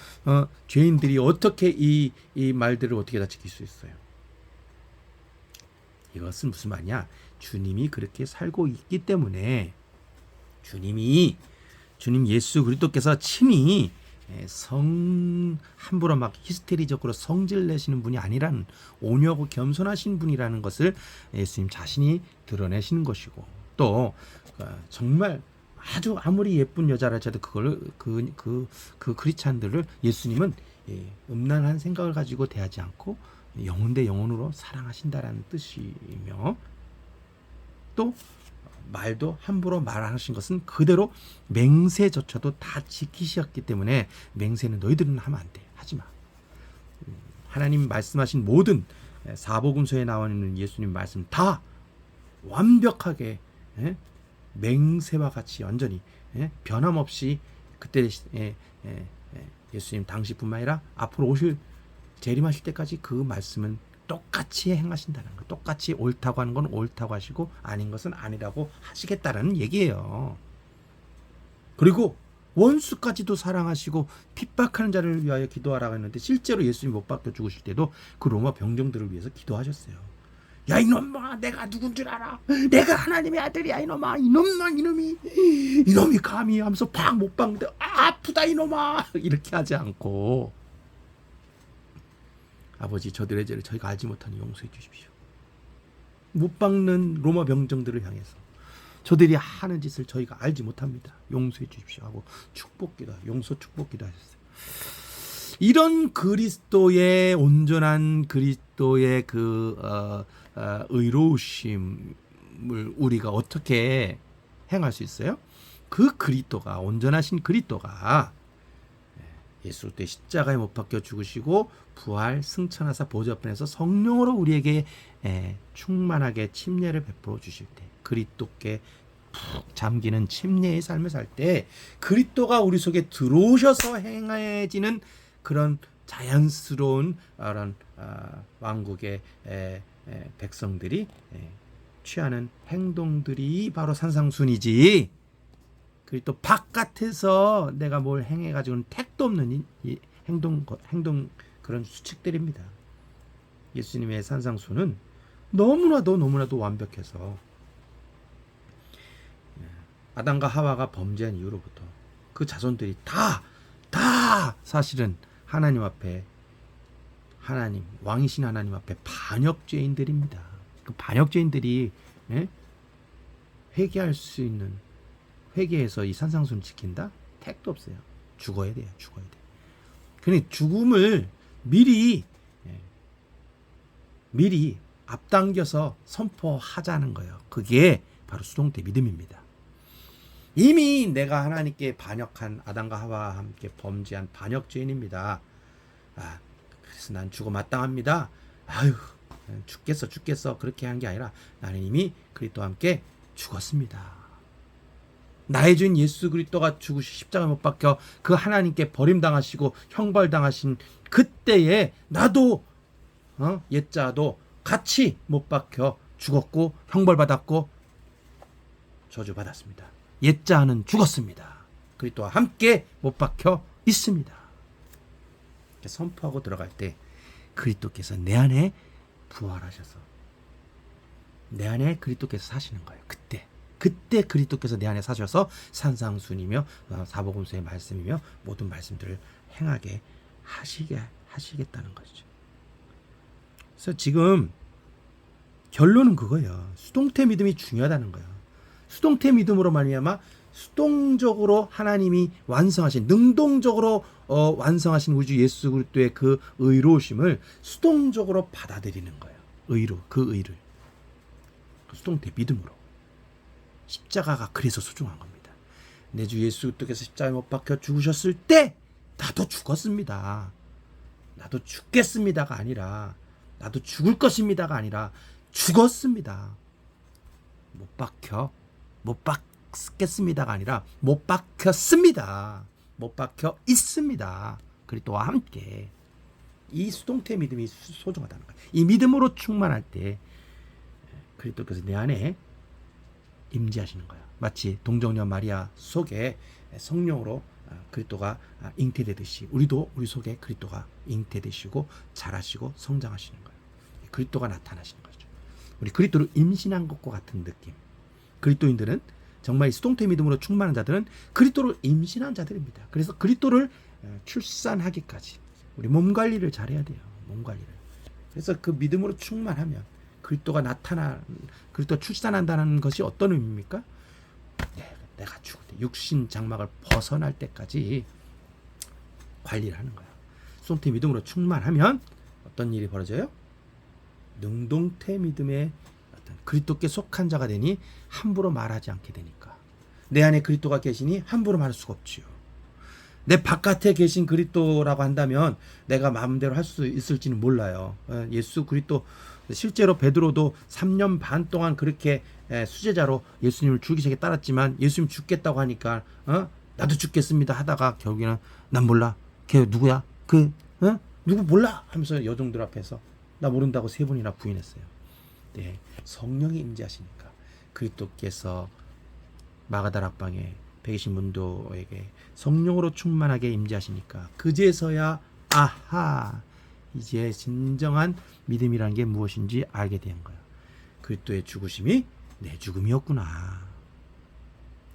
죄인들이 어떻게 이 말들을 어떻게 다 지킬 수 있어요? 이것은 무슨 말이냐? 주님이 그렇게 살고 있기 때문에 주님 예수 그리스도께서 친히 함부로 막 히스테리적으로 성질 내시는 분이 아니라는 온유하고 겸손하신 분이라는 것을 예수님 자신이 드러내시는 것이고, 또 정말 아주 아무리 예쁜 여자라 해도 그걸 그 크리스찬들을 예수님은 음란한 생각을 가지고 대하지 않고 영혼 대 영혼으로 사랑하신다라는 뜻이며, 또 말도 함부로 말하신 것은 그대로 맹세조차도 다 지키셨기 때문에 맹세는 너희들은 하면 안 돼. 하지 마. 하나님 말씀하신 모든 사복음서에 나와 있는 예수님 말씀 다 완벽하게 맹세와 같이 완전히 변함없이 그때 예수님 당시뿐만 아니라 앞으로 오실 재림하실 때까지 그 말씀은 똑같이 행하신다는 거. 똑같이 옳다고 하는 건 옳다고 하시고 아닌 것은 아니라고 하시겠다는 얘기예요. 그리고 원수까지도 사랑하시고 핍박하는 자를 위하여 기도하라고 했는데 실제로 예수님 못 박혀 죽으실 때도 그 로마 병정들을 위해서 기도하셨어요. 야 이놈아, 내가 누군 줄 알아? 내가 하나님의 아들이야 이놈아. 이놈이 감히 하면서 팍 못 박는데 아프다 이놈아 이렇게 하지 않고, 아버지 저들의 죄를 저희가 알지 못하니 용서해 주십시오. 못 박는 로마 병정들을 향해서 저들이 하는 짓을 저희가 알지 못합니다. 용서해 주십시오 하고 축복기도, 용서 축복기도 하셨어요. 이런 그리스도의 온전한 그리스도의 의로우심을 우리가 어떻게 행할 수 있어요? 그 그리스도가, 온전하신 그리스도가 예수 때 십자가에 못 박혀 죽으시고 부활 승천하사 보좌 앞에서 성령으로 우리에게 충만하게 침례를 베풀어 주실 때, 그리스도께 푹 잠기는 침례의 삶을 살 때 그리스도가 우리 속에 들어오셔서 행해지는 그런 자연스러운 그런 왕국의 백성들이 취하는 행동들이 바로 산상순이지, 그리고 또 바깥에서 내가 뭘 행해가지고는 택도 없는 이 행동 그런 수칙들입니다. 예수님의 산상순은 너무나도 완벽해서 아담과 하와가 범죄한 이후로부터 그 자손들이 다 사실은 하나님 앞에, 하나님 왕이신 하나님 앞에 반역죄인들입니다. 그 반역죄인들이 회개할 수 있는, 회개해서 이 산상순 지킨다? 택도 없어요. 죽어야 돼요. 그러니 죽음을 미리 앞당겨서 선포하자는 거예요. 그게 바로 수동태 믿음입니다. 이미 내가 하나님께 반역한 아담과 하와와 함께 범죄한 반역죄인입니다. 그래서 난 죽어 마땅합니다. 아유, 죽겠어. 그렇게 한 게 아니라 나는 이미 그리스도와 함께 죽었습니다. 나의 주인 예수 그리스도가 죽으시 십자가에 못 박혀 그 하나님께 버림당하시고 형벌당하신 그때에 나도 옛자도 같이 못 박혀 죽었고 형벌받았고 저주받았습니다. 옛자는 죽었습니다. 그리스도와 함께 못 박혀 있습니다. 이렇게 선포하고 들어갈 때 그리스도께서 내 안에 부활하셔서 내 안에 그리스도께서 사시는 거예요. 그때 그리스도께서 내 안에 사셔서 산상순이며 사복음서의 말씀이며 모든 말씀들을 행하게 하시겠다는 것이죠. 그래서 지금 결론은 그거예요. 수동태 믿음이 중요하다는 거예요. 수동태 믿음으로 말미암아 수동적으로 하나님이 완성하신, 능동적으로 완성하신 우리 주 예수 그리스도의 그 의로우심을 수동적으로 받아들이는 거예요. 그 의를 그 수동태 믿음으로. 십자가가 그래서 소중한 겁니다. 내 주 예수 그리스도께서 십자가에 못 박혀 죽으셨을 때 나도 죽었습니다. 나도 죽겠습니다가 아니라, 나도 죽을 것입니다가 아니라 죽었습니다. 못 박겠습니다가 아니라 못 박혔습니다. 못 박혀 있습니다. 그리스도와 함께. 이 수동태 믿음이 소중하다는 거예요. 이 믿음으로 충만할 때 그리스도께서 내 안에 임재하시는 거예요. 마치 동정녀 마리아 속에 성령으로 그리스도가 잉태되듯이 우리도 우리 속에 그리스도가 잉태되시고 자라시고 성장하시는 거예요. 그리스도가 나타나시는 거죠. 우리 그리스도를 임신한 것과 같은 느낌. 그리스도인들은 정말 이 수동태 믿음으로 충만한 자들은 그리스도를 임신한 자들입니다. 그래서 그리스도를 출산하기까지 우리 몸 관리를 잘해야 돼요. 몸 관리를. 그래서 그 믿음으로 충만하면 그리스도가 그리스도 출산한다는 것이 어떤 의미입니까? 내가 죽을 때 육신 장막을 벗어날 때까지 관리를 하는 거야. 수동태 믿음으로 충만하면 어떤 일이 벌어져요? 능동태 믿음의 어떤 그리스도께 속한 자가 되니 함부로 말하지 않게 되니까. 내 안에 그리스도가 계시니 함부로 말할 수가 없지요. 내 바깥에 계신 그리스도라고 한다면 내가 마음대로 할 수 있을지는 몰라요. 예수 그리스도, 실제로 베드로도 3년 반 동안 그렇게 수제자로 예수님을 죽이시게 따랐지만 예수님 죽겠다고 하니까 나도 죽겠습니다 하다가 결국에는 난 몰라, 걔 누구야, 누구 몰라 하면서 여종들 앞에서 나 모른다고 3번이나 부인했어요. 네, 성령이 임재하시니까 그리스도께서 마가다락방에 백이신 문도에게 성령으로 충만하게 임재하시니까 그제서야 아하, 이제 진정한 믿음이라는 게 무엇인지 알게 된 거예요. 그리스도의 죽으심이 내 죽음이었구나.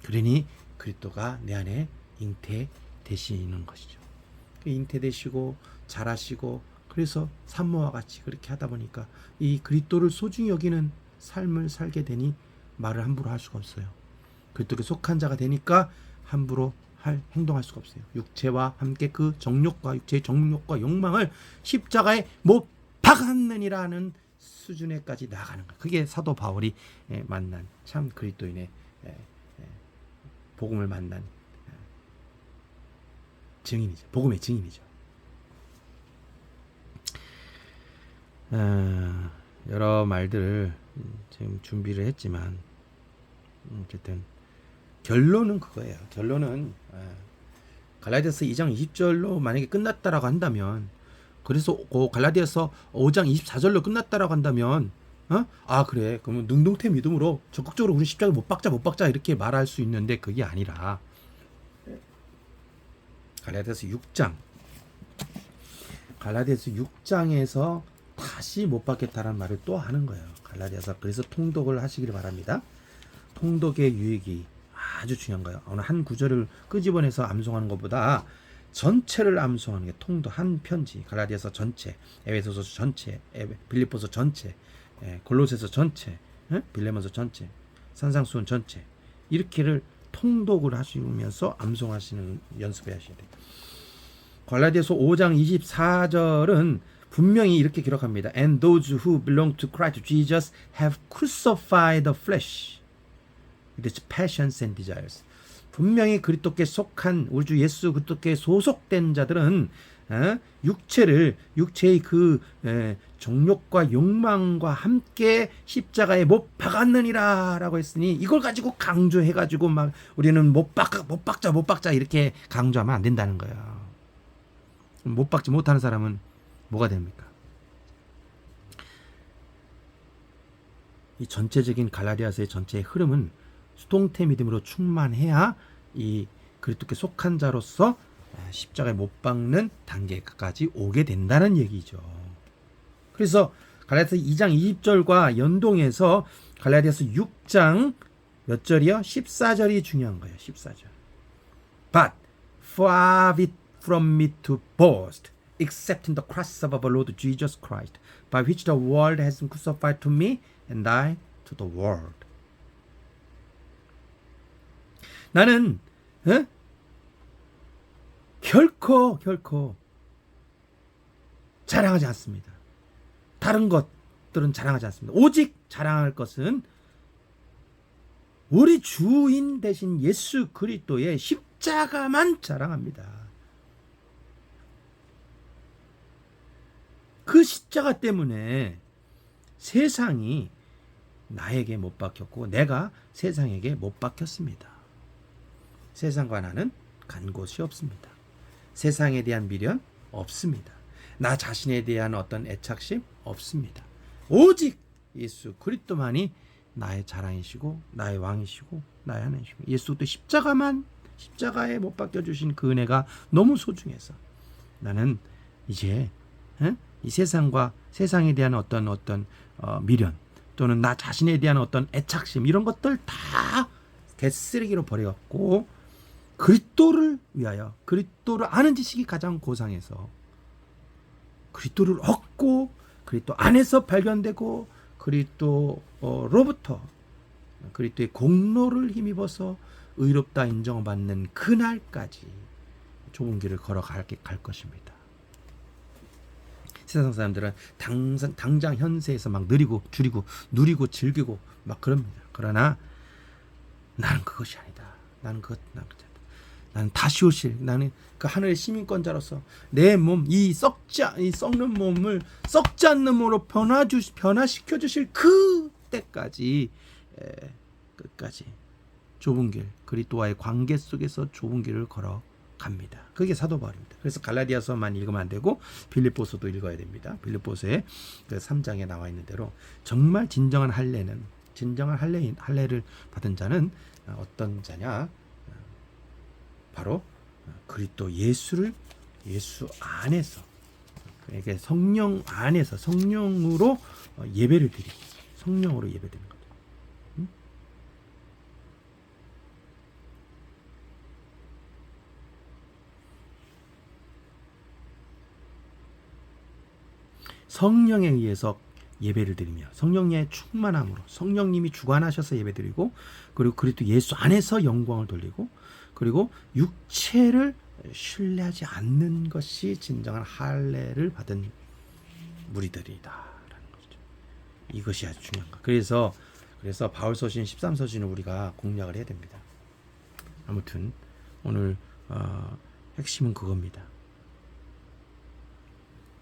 그러니 그리스도가 내 안에 잉태되시는 것이죠. 잉태되시고 자라시고, 그래서 산모와 같이 그렇게 하다 보니까 이 그리스도를 소중히 여기는 삶을 살게 되니 말을 함부로 할 수가 없어요. 그리스도에 속한 자가 되니까 함부로 행동할 수가 없어요. 육체와 함께 그 정욕과 육체의 정욕과 욕망을 십자가에 못 박았느니라는 수준에까지 나가는 거예요. 그게 사도 바울이 만난 참 그리스도인의 복음을 만난 증인이죠. 복음의 증인이죠. 여러 말들을 지금 준비를 했지만 어쨌든 결론은 그거예요. 결론은 갈라디아서 2장 20절로 만약에 끝났다라고 한다면, 그래서 갈라디아서 5장 24절로 끝났다라고 한다면 그래, 그러면 능동태 믿음으로 적극적으로 우리 십자가 못 박자 이렇게 말할 수 있는데, 그게 아니라 갈라디아서 6장에서 다시 못 박겠다라는 말을 또 하는 거예요. 갈라디아서. 그래서 통독을 하시기를 바랍니다. 통독의 유익이 아주 중요한 거예요. 어느 한 구절을 끄집어내서 암송하는 것보다 전체를 암송하는 게 통독. 한 편지, 갈라디아서 전체, 에베소서 전체, 빌립보서 전체, 골로새서 전체, 빌레몬서 전체, 산상수훈 전체, 이렇게를 통독을 하시면서 암송하시는 연습을 하셔야 돼요. 갈라디아서 5장 24절은 분명히 이렇게 기록합니다. And those who belong to Christ Jesus have crucified the flesh with its passions and desires. 분명히 그리스도께 속한 우리 주 예수 그리스도께 소속된 자들은 육체의 그 정욕과 욕망과 함께 십자가에 못 박았느니라 라고 했으니, 이걸 가지고 강조해가지고 막 우리는 못 박자 이렇게 강조하면 안 된다는 거예요. 못 박지 못하는 사람은 뭐가 됩니까? 이 전체적인 갈라디아서의 전체의 흐름은 수동태 믿음으로 충만해야 이 그리스도께 속한 자로서 십자가에 못 박는 단계까지 오게 된다는 얘기죠. 그래서 갈라디아서 2장 20절과 연동해서 갈라디아서 6장 몇 절이요? 14절이 중요한 거예요. 14절. But far be it from me to boast, except in the cross of our Lord Jesus Christ, by which the world has been crucified to me, and I to the world. 나는 결코 자랑하지 않습니다. 다른 것들은 자랑하지 않습니다. 오직 자랑할 것은 우리 주인 되신 예수 그리스도의 십자가만 자랑합니다. 그 십자가 때문에 세상이 나에게 못 박혔고 내가 세상에게 못 박혔습니다. 세상과 나는 간 곳이 없습니다. 세상에 대한 미련 없습니다. 나 자신에 대한 어떤 애착심 없습니다. 오직 예수 그리스도만이 나의 자랑이시고 나의 왕이시고 나의 하나님이시고, 예수도 십자가에 못 박혀주신 그 은혜가 너무 소중해서 나는 이제 이 세상과 세상에 대한 어떤 미련 또는 나 자신에 대한 어떤 애착심 이런 것들 다 개쓰레기로 버려갖고 그리스도를 위하여, 그리스도를 아는 지식이 가장 고상해서 그리스도를 얻고 그리스도 안에서 발견되고 그리스도로부터 그리스도의 공로를 힘입어서 의롭다 인정받는 그날까지 좁은 길을 걸어갈 것입니다. 세상 사람들은 당장 현세에서 막 누리고 즐기고 막 그럽니다. 그러나 나는 그것이 아니다. 나는 다시 오실, 나는 그 하늘의 시민권자로서 내 몸, 이 썩는 몸을 썩지 않는 몸으로 변화시켜 주실 그 때까지 끝까지 좁은 길, 그리스도와의 관계 속에서 좁은 길을 걸어 갑니다. 그게 사도 바울입니다. 그래서 갈라디아서만 읽으면 안 되고 빌립보서도 읽어야 됩니다. 빌립보서의 그 3장에 나와 있는 대로 정말 진정한 할례를 받은 자는 어떤 자냐? 바로 그리스도 예수 안에서, 그러니까 성령 안에서 성령으로 예배를 드리고 성령으로 예배드리는 거죠. 성령에 의해서 예배를 드리며 성령의 충만함으로 성령님이 주관하셔서 예배드리고, 그리고 그리스도 예수 안에서 영광을 돌리고, 그리고 육체를 신뢰하지 않는 것이 진정한 할례를 받은 무리들이다라는 거죠. 이것이 아주 중요한 거. 그래서 바울서신 13서신을 우리가 공략을 해야 됩니다. 아무튼 오늘 핵심은 그겁니다.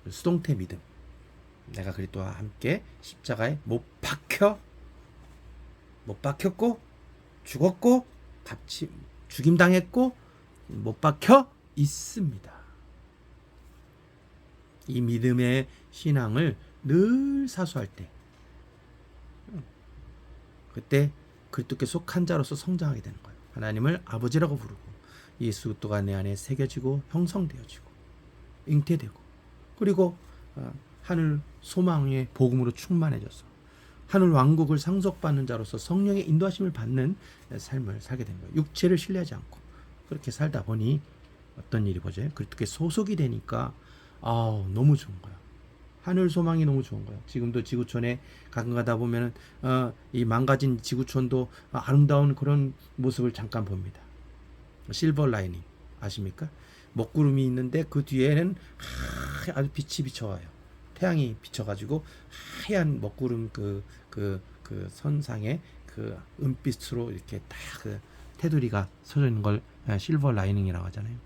수동태 믿음. 내가 그리스도와 함께 십자가에 못 박혔고 죽었고 같이 죽임당했고 못 박혀 있습니다. 이 믿음의 신앙을 늘 사수할 때, 그때 그리스도께 속한 자로서 성장하게 되는 거예요. 하나님을 아버지라고 부르고 예수 그리스도가 내 안에 새겨지고 형성되어지고 잉태되고, 그리고 하늘 소망의 복음으로 충만해져서 하늘 왕국을 상속받는 자로서 성령의 인도하심을 받는 삶을 살게 된 거예요. 육체를 신뢰하지 않고 그렇게 살다 보니 어떤 일이 보죠? 그렇게 소속이 되니까 너무 좋은 거야. 하늘 소망이 너무 좋은 거야. 지금도 지구촌에 가끔 가다 보면은 이 망가진 지구촌도 아름다운 그런 모습을 잠깐 봅니다. 실버 라이닝 아십니까? 먹구름이 있는데 그 뒤에는 아주 빛이 비쳐와요. 태양이 비쳐가지고 하얀 먹구름 그 선상에 그 은빛으로 이렇게 딱 그 테두리가 서져 있는 걸 실버 라이닝이라고 하잖아요.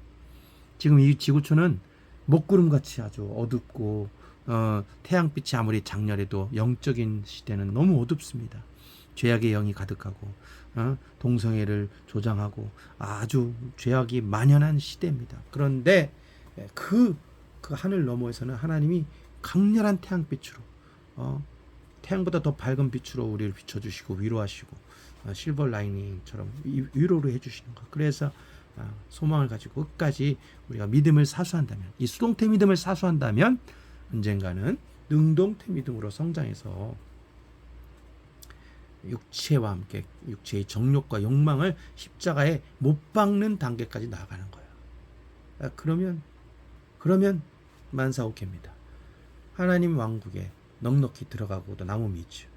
지금 이 지구촌은 먹구름 같이 아주 어둡고 태양빛이 아무리 장렬해도 영적인 시대는 너무 어둡습니다. 죄악의 영이 가득하고 동성애를 조장하고 아주 죄악이 만연한 시대입니다. 그런데 그 하늘 너머에서는 하나님이 강렬한 태양빛으로 태양보다 더 밝은 빛으로 우리를 비춰주시고 위로하시고 실버 라이닝처럼 위로를 해주시는 것. 그래서 소망을 가지고 끝까지 우리가 믿음을 사수한다면, 이 수동태 믿음을 사수한다면 언젠가는 능동태 믿음으로 성장해서 육체와 함께 육체의 정욕과 욕망을 십자가에 못 박는 단계까지 나아가는 거예요. 그러면 만사오케입니다. 하나님 왕국에 넉넉히 들어가고도 남음이죠.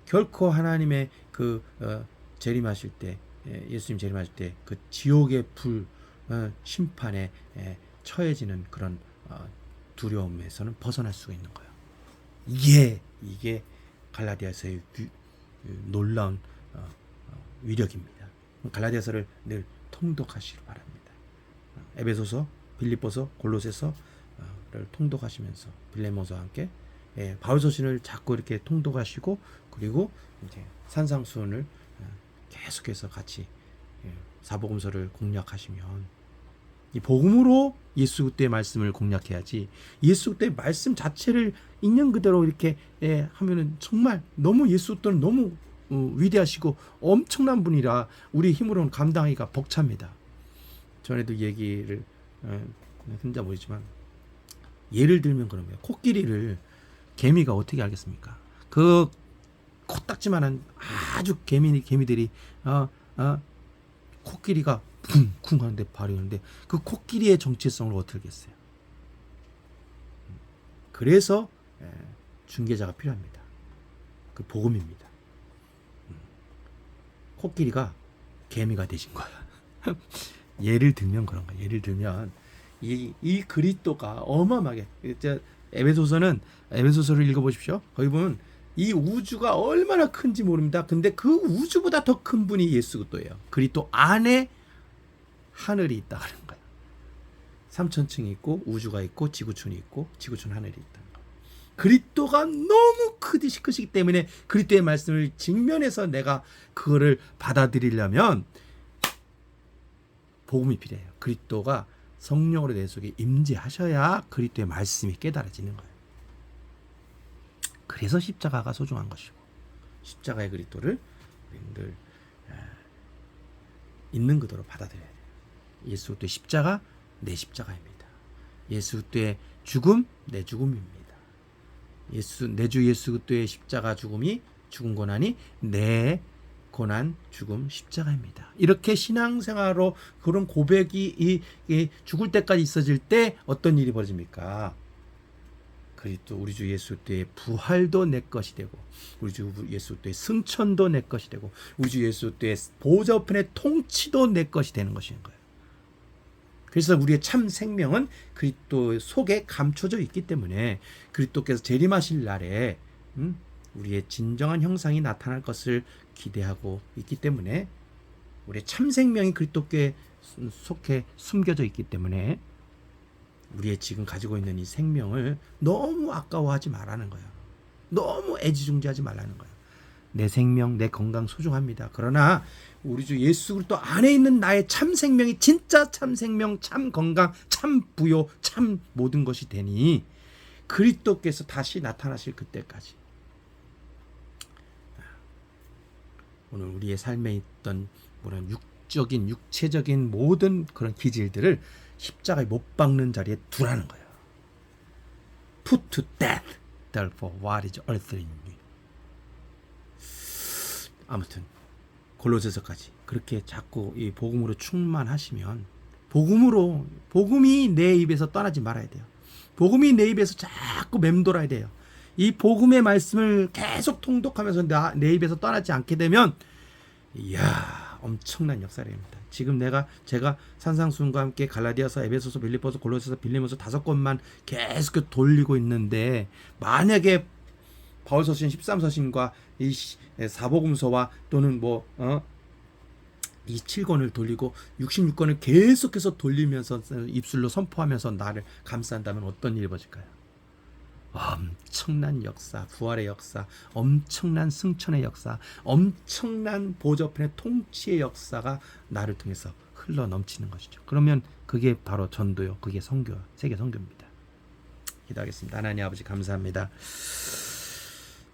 결코 하나님의 재림하실 때, 예수님 재림하실 때 그 지옥의 불 심판에 처해지는 그런 두려움에서는 벗어날 수가 있는 거예요. 이게 갈라디아서의 놀라운 위력입니다. 갈라디아서를 늘 통독하시기 바랍니다. 에베소서, 빌립보서, 골로새서를 통독하시면서 빌레몬서와 함께 바울서신을 자꾸 이렇게 통독하시고, 그리고 이제 산상수훈을 계속해서 같이 사복음서를 공략하시면, 이 복음으로 예수 그리스도의 말씀을 공략해야지, 예수 그리스도의 말씀 자체를 있는 그대로 이렇게 하면은 정말 너무 예수 그리스도는 너무 위대하시고 엄청난 분이라 우리 힘으로는 감당하기가 벅찹니다. 전에도 얘기를 혼자 모르지만 예를 들면 그런 거예요. 코끼리를 개미가 어떻게 알겠습니까? 그 코딱지만한 아주 개미들이 코끼리가 쿵쿵 하는데 발이 오는데 그 코끼리의 정체성을 어떻게 알겠어요? 그래서 중개자가 필요합니다. 그 복음입니다. 코끼리가 개미가 되신 거야. 예를 들면 그런 거야. 예를 들면 이 그리스도가 어마어마하게, 에베소서를 읽어보십시오. 거기 보면 이 우주가 얼마나 큰지 모릅니다. 근데 그 우주보다 더 큰 분이 예수 그리스도예요. 그리스도 안에 하늘이 있다 그런 거예요. 3000층이 있고 우주가 있고 지구촌이 있고 지구촌 하늘이 있다는 거예요. 그리스도가 너무 크시기 때문에 그리스도의 말씀을 직면해서 내가 그거를 받아들이려면 복음이 필요해요. 그리스도가 성령으로 내 속에 임재하셔야 그리스도의 말씀이 깨달아지는 거예요. 그래서 십자가가 소중한 것이고, 십자가의 그리스도를 늘 있는 그대로 받아들여야 돼요. 예수 그리스도의 십자가 내 십자가입니다. 예수 그리스도의 죽음 내 죽음입니다. 내 주 예수 그리스도의 십자가 죽음이 죽은 고난이 내 고난 죽음 십자가입니다. 이렇게 신앙생활로 그런 고백이 이 죽을 때까지 있어질 때 어떤 일이 벌어집니까? 그리스도 우리 주 예수 그리스도의 부활도 내 것이 되고, 우리 주 예수 그리스도의 승천도 내 것이 되고, 우리 주 예수 그리스도의 보좌 우편의 통치도 내 것이 되는 것인 거예요. 그래서 우리의 참 생명은 그리스도 속에 감춰져 있기 때문에 그리스도께서 재림하실 날에 우리의 진정한 형상이 나타날 것을 기대하고 있기 때문에, 우리의 참 생명이 그리스도께 속에 숨겨져 있기 때문에 우리의 지금 가지고 있는 이 생명을 너무 아까워하지 말라는 거예요. 너무 애지중지하지 말라는 거예요. 내 생명, 내 건강 소중합니다. 그러나 우리 주 예수 그리스도 안에 있는 나의 참 생명이 진짜 참 생명, 참 건강, 참 부요, 참 모든 것이 되니 그리스도께서 다시 나타나실 그때까지 오늘 우리의 삶에 있던 그런 육체적인 모든 그런 기질들을 십자가에 못 박는 자리에 두라는 거예요. Put to death, therefore, what is earthly in you. 아무튼 골로새서까지 그렇게 자꾸 이 복음으로 충만하시면, 복음이 내 입에서 떠나지 말아야 돼요. 복음이 내 입에서 자꾸 맴돌아야 돼요. 이 복음의 말씀을 계속 통독하면서 내 입에서 떠나지 않게 되면, 이야, 엄청난 역사입니다. 지금 제가 산상수훈과 함께 갈라디아서, 에베소서, 빌립보서, 골로새서, 빌레몬서 5권만 계속 돌리고 있는데, 만약에 바울서신 13서신과 이 사복음서와 또는 이 7권을 돌리고 66권을 계속해서 돌리면서 입술로 선포하면서 나를 감싼다면 어떤 일이 벌어질까요? 엄청난 역사, 부활의 역사, 엄청난 승천의 역사, 엄청난 보좌편의 통치의 역사가 나를 통해서 흘러 넘치는 것이죠. 그러면 그게 바로 전도요, 그게 선교, 세계 선교입니다. 기도하겠습니다. 하나님 아버지 감사합니다.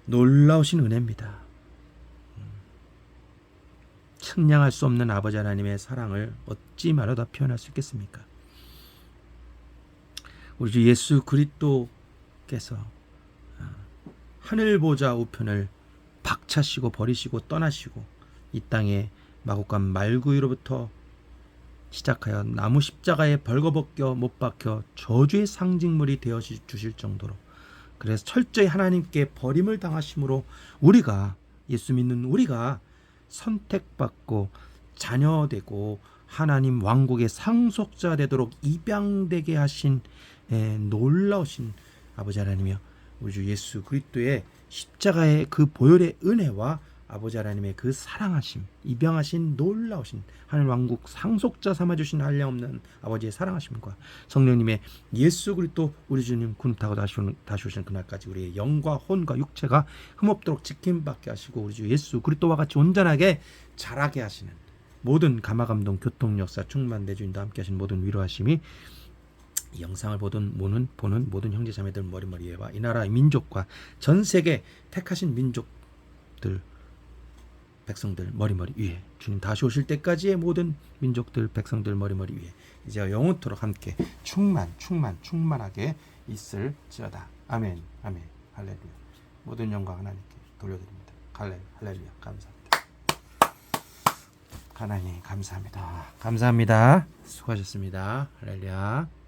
놀라우신 은혜입니다. 측량할 수 없는 아버지 하나님의 사랑을 어찌 말로 다 표현할 수 있겠습니까? 우리 주 예수 그리스도께서 하늘 보좌 우편을 박차시고 버리시고 떠나시고 이 땅에 마국간 말구이로부터 시작하여 나무 십자가에 벌거벗겨 못 박혀 저주의 상징물이 되어 주실 정도로, 그래서 철저히 하나님께 버림을 당하심으로 우리가, 예수 믿는 우리가 선택받고 자녀되고 하나님 왕국의 상속자 되도록 입양되게 하신 놀라우신 아버지 하나님이여, 우리 주 예수 그리스도의 십자가의 그 보혈의 은혜와 아버지 하나님의 그 사랑하심, 입양하신 놀라우신 하늘 왕국 상속자 삼아주신 한량없는 아버지의 사랑하심과 성령님의 예수 그리스도 우리 주님 군 타고 다시 오시는 그날까지 우리의 영과 혼과 육체가 흠없도록 지킴받게 하시고, 우리 주 예수 그리스도와 같이 온전하게 자라게 하시는 모든 감화감동 교통 역사 충만 내 주님과 함께 하신 모든 위로하심이 이 영상을 보는 모든 형제자매들 머리머리에와 이 나라 민족과 전 세계 택하신 민족들 백성들 머리머리 위에, 주님 다시 오실 때까지의 모든 민족들 백성들 머리머리 위에 이제와 영원토록 함께 충만하게 있을지어다. 아멘. 할렐루야. 모든 영광 하나님께 돌려드립니다. 할렐루야. 감사합니다. 하나님 감사합니다. 수고하셨습니다. 할렐루야.